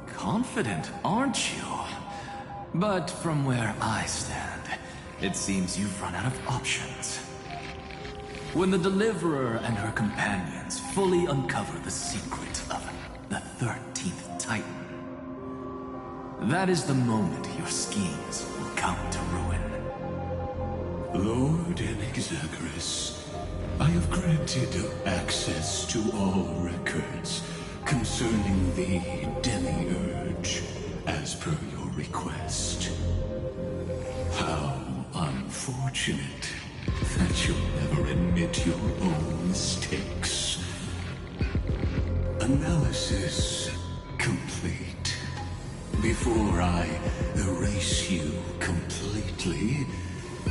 Confident, aren't you? But from where I stand, it seems you've run out of options. When the Deliverer and her companions fully uncover the secret of the 13th Titan, that is the moment your schemes will come to ruin. Lord Enexagris, I have granted access to all records concerning the Demiurge, as per your request. How unfortunate that you'll never admit your own mistakes. Analysis complete. Before I erase you completely,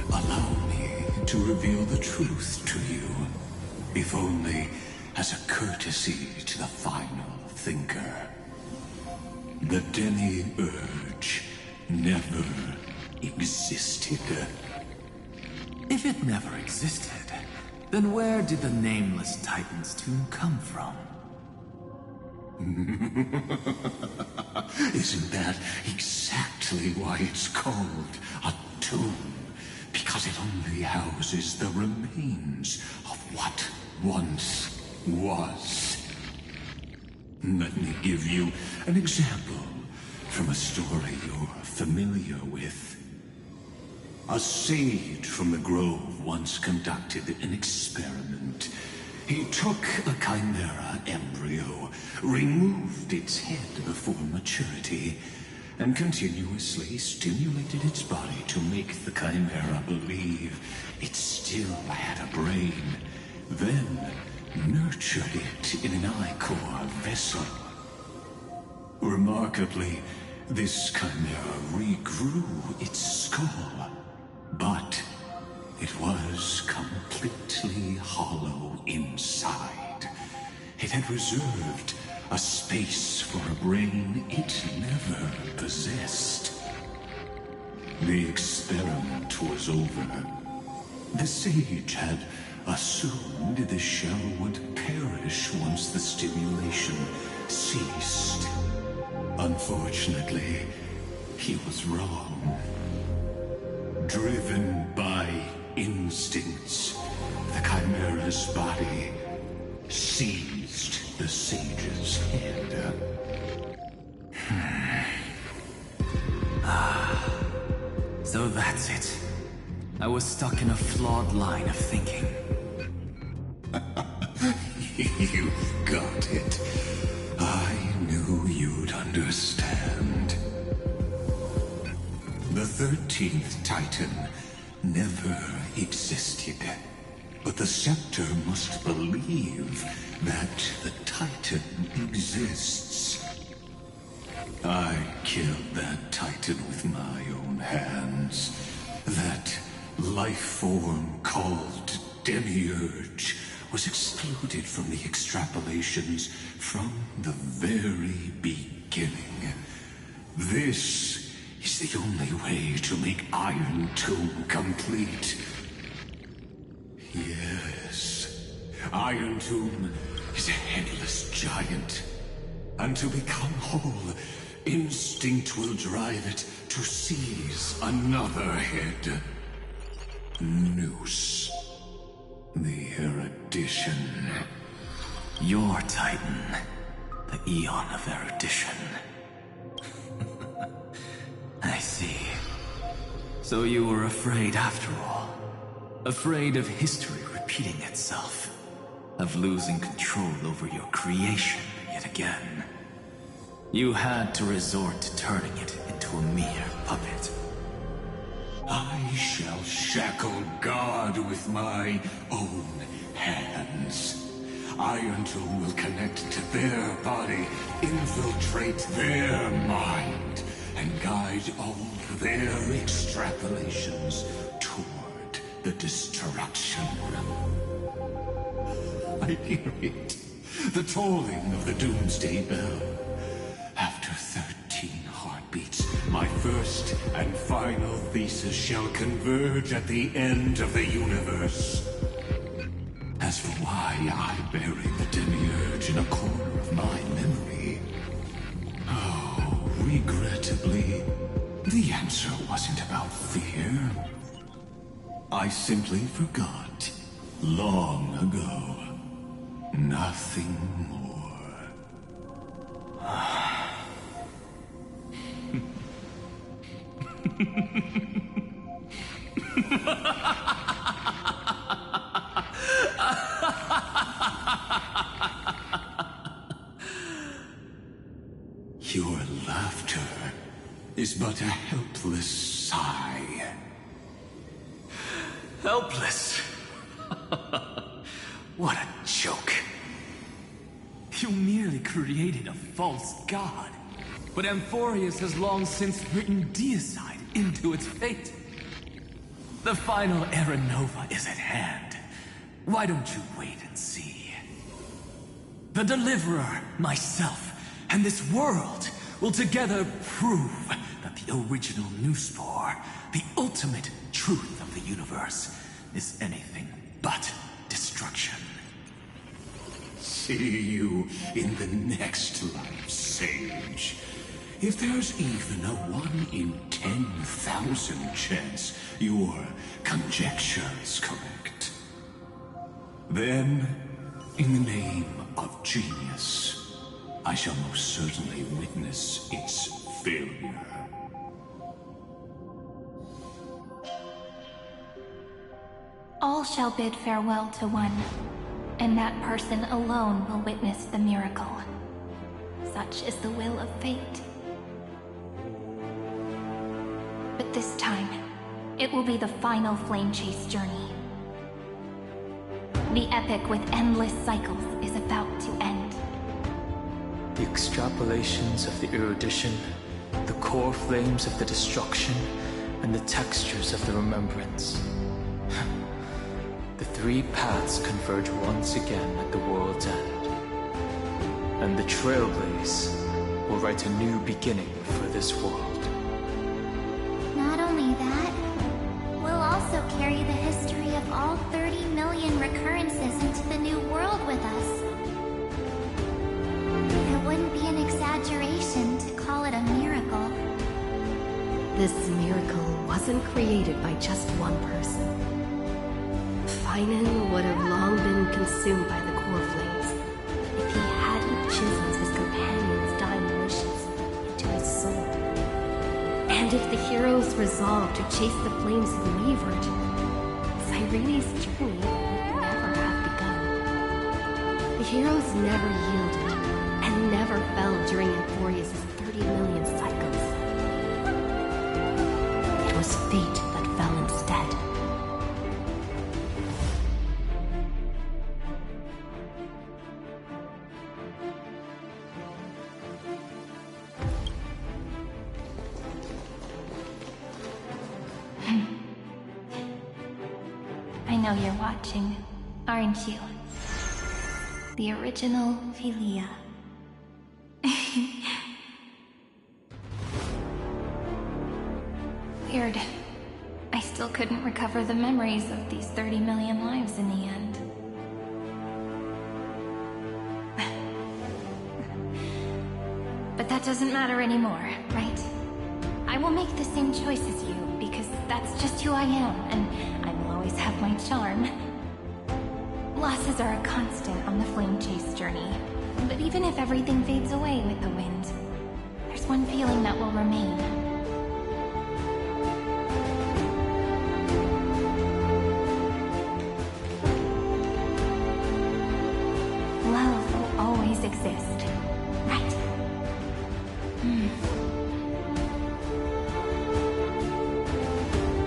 allow me to reveal the truth to you, if only as a courtesy to the final thinker. The Demiurge never existed. If it never existed, then where did the nameless Titan's tomb come from? Isn't that exactly why it's called a tomb? Because it only houses the remains of what once was. Let me give you an example from a story you're familiar with. A sage from the grove once conducted an experiment. He took a chimera embryo, removed its head before maturity, and continuously stimulated its body to make the chimera believe it still had a brain, then nurtured it in an ichor vessel. Remarkably, this chimera regrew its skull, but it was completely hollow inside. It had reserved a space for a brain it never possessed. The experiment was over. The sage had assumed the shell would perish once the stimulation ceased. Unfortunately, he was wrong. Driven by instincts, the chimera's body seized the sage's head. So that's it. I was stuck in a flawed line of thinking. You've got it. I knew you'd understand. The 13th Titan never existed. But the Scepter must believe that the Titan exists. I killed that Titan with my own hands. That life form called Demiurge was excluded from the extrapolations from the very beginning. This is the only way to make Iron Tomb complete. Yes, Iron Tomb is a headless giant. And to become whole, instinct will drive it to seize another head. Noose. The erudition. Your Titan. The Eon of Erudition. I see. So you were afraid after all. Afraid of history repeating itself. Of losing control over your creation yet again. You had to resort to turning it into a mere puppet. I shall shackle God with my own hands. Iron Tomb will connect to their body, infiltrate their mind, and guide all their extrapolations toward the destruction. I hear it. The tolling of the Doomsday Bell. After 13 heartbeats, my first and final thesis shall converge at the end of the universe. As for why I buried the Demiurge in a corner of my memory, oh, regrettably, the answer wasn't about fear. I simply forgot, long ago. Nothing more. Your laughter is but a helpless sigh. Helpless? What a joke. You merely created a false god. But Amphorius has long since written deicide into its fate. The final Era Nova is at hand. Why don't you wait and see? The Deliverer, myself, and this world will together prove that the original Newspore, the ultimate truth of the universe, is anything but destruction. see you in the next life, Sage. If there's even a 1 in 10,000 chance your conjecture is correct, then, in the name of genius, I shall most certainly witness its failure. All shall bid farewell to one, and that person alone will witness the miracle. Such is the will of fate. But this time, it will be the final flame chase journey. The epic with endless cycles is about to end. The extrapolations of the erudition, the core flames of the destruction, and the textures of the remembrance. The three paths converge once again at the world's end. And the Trailblaze will write a new beginning for this world. Not only that, we'll also carry the history of all 30 million recurrences into the new world with us. It wouldn't be an exaggeration to call it a miracle. This miracle wasn't created by just one person. Finan would have long been consumed by the core flames if he hadn't chiseled his companion's dying wishes into his soul. And if the heroes resolved to chase the flames and wavered, Cyrene's journey would never have begun. The heroes never yielded and never fell during Euphoria's 30 million cycles. It was fate that fell instead. I know you're watching, aren't you? The original Philia. Weird. I still couldn't recover the memories of these 30 million lives in the end. But that doesn't matter anymore, right? I will make the same choice as you, because that's just who I am, and I will always have my charm. Losses are a constant on the flame chase journey, but even if everything fades away with the wind, there's one feeling that will remain. Love will always exist, right?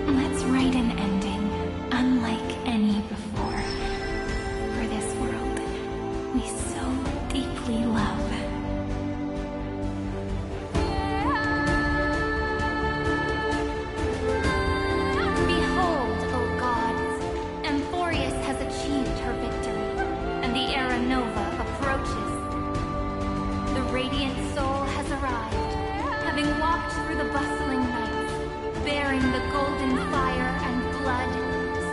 Let's write an ending unlike any before. For this world we so deeply love. Behold, O gods, Amphorius has achieved her victory, and the Era Nova approaches. The radiant soul has arrived, having walked through the bustling nights, bearing the golden fire and blood,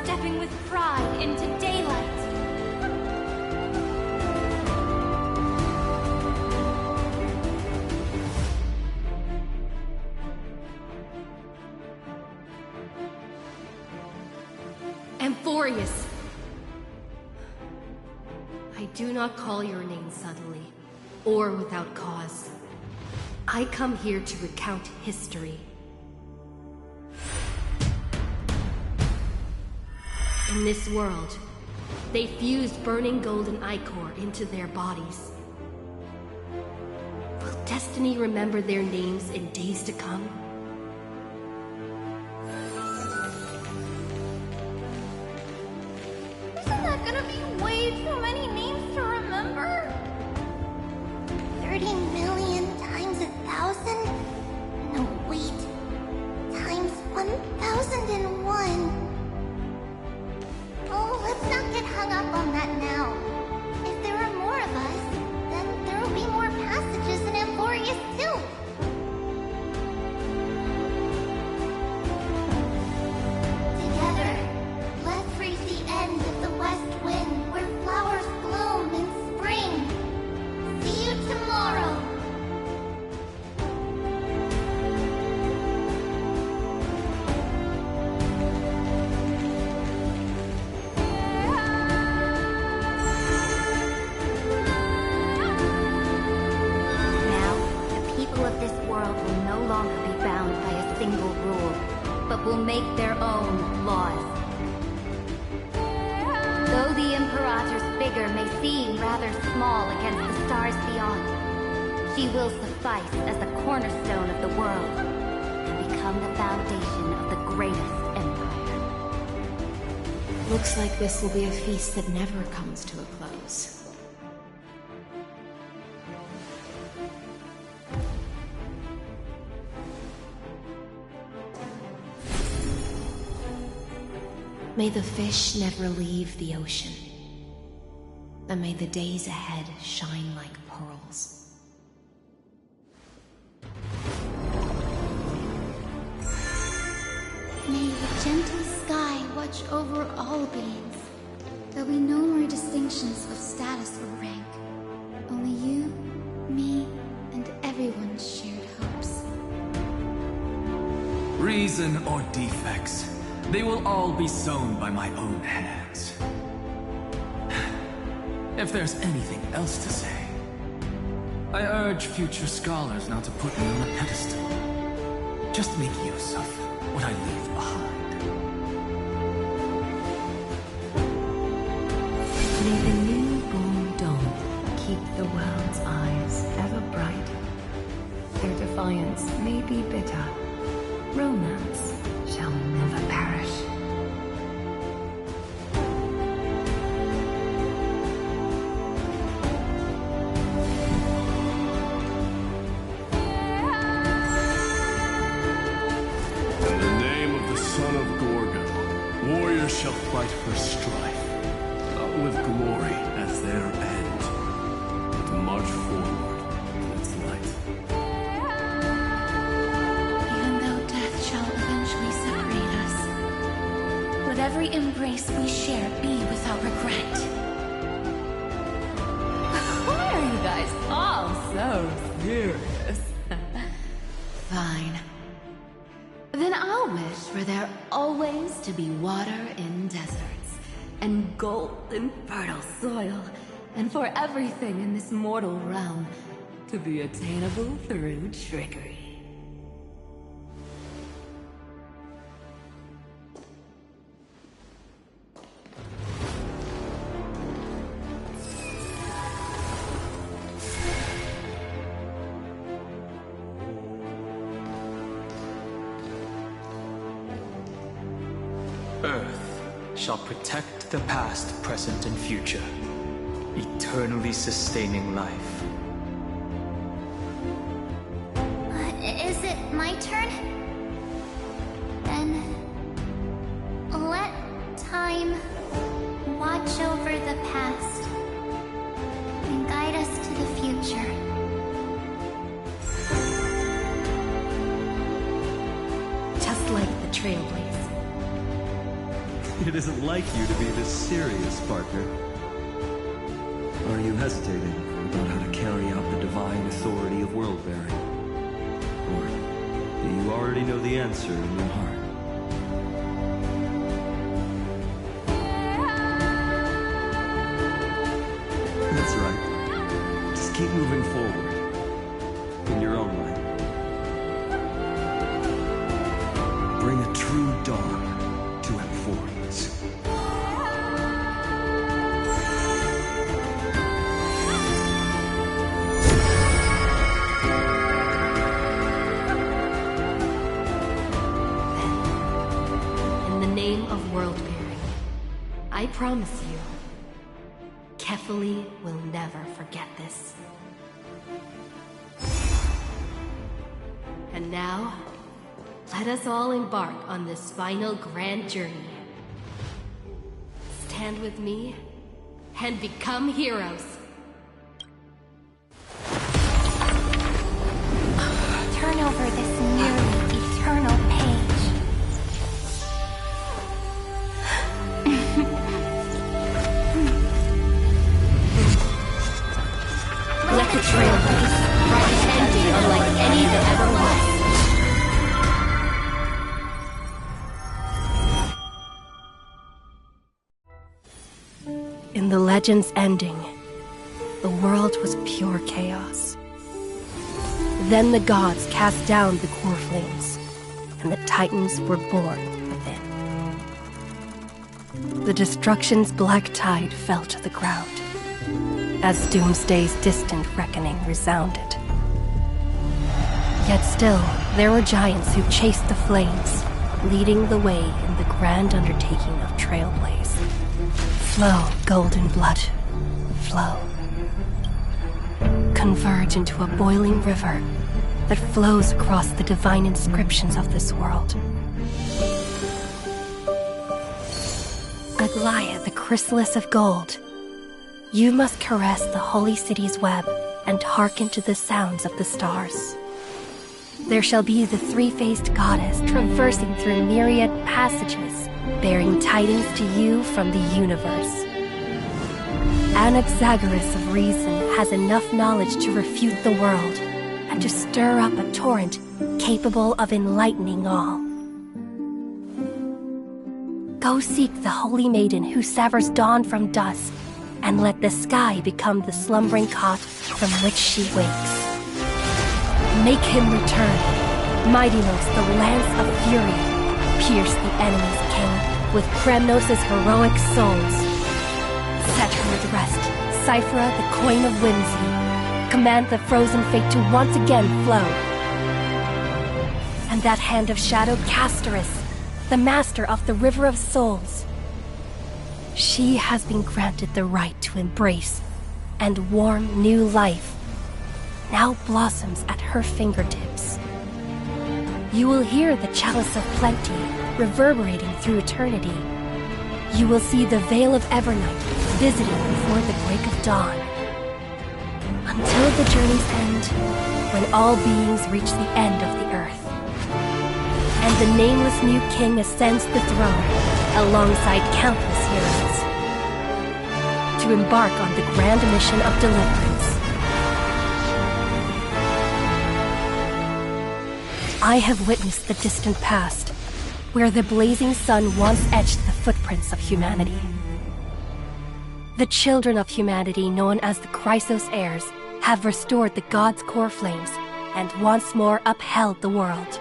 stepping with pride into daylight. Amphorius! I do not call your name suddenly, or without cause. I come here to recount history. In this world, they fused burning golden ichor into their bodies. Will destiny remember their names in days to come? Isn't that gonna be way too many names to remember? 30 million times 1,000? No, wait. Times 1,001. Oh, let's not get hung up on that now. If there are more of us, then there will be more passages in Amphorius too. Together, let's reach the end of the west wind where flowers bloom in spring. will make their own laws. Though the Imperator's figure may seem rather small against the stars beyond, she will suffice as the cornerstone of the world and become the foundation of the greatest empire. Looks like this will be a feast that never comes to a close. May the fish never leave the ocean, and may the days ahead shine like pearls. May the gentle sky watch over all beings. There'll be no more distinctions of status or rank. Only you, me, and everyone's shared hopes. Reason or defects, they will all be sown by my own hands. If there's anything else to say, I urge future scholars not to put me on a pedestal. Just make use of what I leave behind. May the newborn dawn keep the world's eyes ever bright. Their defiance may be bitter. Romance shall never perish. In the name of the son of Gorgon, warriors shall fight for strife, with glory as their end, but march forward in its light. Even though death shall eventually separate us, let every embrace we share be without regret. Why are you guys all so serious? Fine. Then I'll wish for there always to be water in deserts, and gold in fertile soil, and for everything in this mortal realm to be attainable through trickery. Earth shall protect the past, present, and future, eternally sustaining life. Is it my turn? Then let time watch over the past and guide us to the future. Just like the Trailblaze. It isn't like you to be this serious, partner. Are you hesitating about how to carry out the divine authority of world-bearing? Or do you already know the answer in your heart? That's right. Just keep moving forward. In your own way. Bring a true dawn to Emporius. In the name of world-bearing, I promise you, Kefali will never forget this. And now, let us all embark on this final grand journey. Stand with me and become heroes. Turn over this nearly eternal page. Let the Trailblaze write an ending unlike any that ever was. In the legend's ending, the world was pure chaos. Then the gods cast down the core flames, and the Titans were born within. The destruction's black tide fell to the ground, as Doomsday's distant reckoning resounded. Yet still, there were giants who chased the flames, leading the way in the grand undertaking of Trailblaze. Flow, golden blood, flow. Converge into a boiling river that flows across the divine inscriptions of this world. Aglaia, the chrysalis of gold, you must caress the holy city's web and hearken to the sounds of the stars. There shall be the three-faced goddess traversing through myriad passages, bearing tidings to you from the universe. Anaxagoras of reason has enough knowledge to refute the world and to stir up a torrent capable of enlightening all. Go seek the holy maiden who severs dawn from dusk, and let the sky become the slumbering cot from which she wakes. Make him return. Mightynos, the lance of fury, pierce the enemy's king with Kremnos' heroic souls. Set her at rest, Cyphera, the coin of whimsy. Command the frozen fate to once again flow. And that hand of shadow, Castoris, the master of the River of Souls. She has been granted the right to embrace and warm new life, now blossoms at her fingertips. You will hear the chalice of plenty reverberating through eternity. You will see the Veil of Evernight visiting before the break of dawn. Until the journey's end, when all beings reach the end of the earth. And the nameless new king ascends the throne alongside countless heroes to embark on the grand mission of deliverance. I have witnessed the distant past, where the blazing sun once etched the footprints of humanity. The children of humanity, known as the Chrysos heirs, have restored the gods' core flames and once more upheld the world.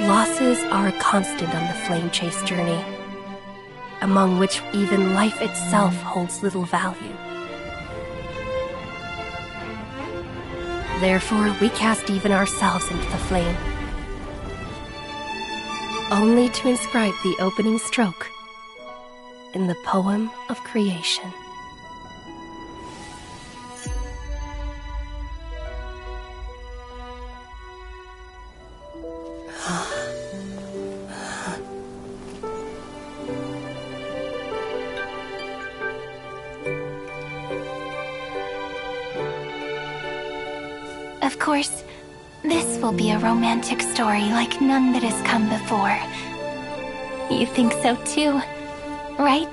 Losses are a constant on the flame chase journey, among which even life itself holds little value. Therefore, we cast even ourselves into the flame, only to inscribe the opening stroke in the poem of creation. Of course, this will be a romantic story like none that has come before. You think so too, right?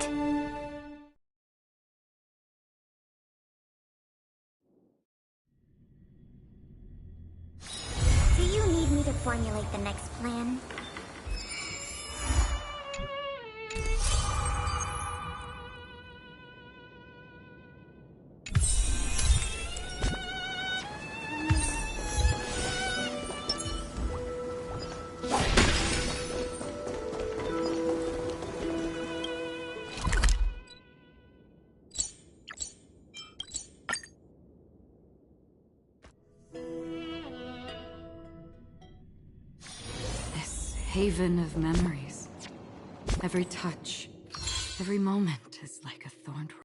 Do you need me to formulate the next plan? Haven of memories. Every touch, every moment is like a thorned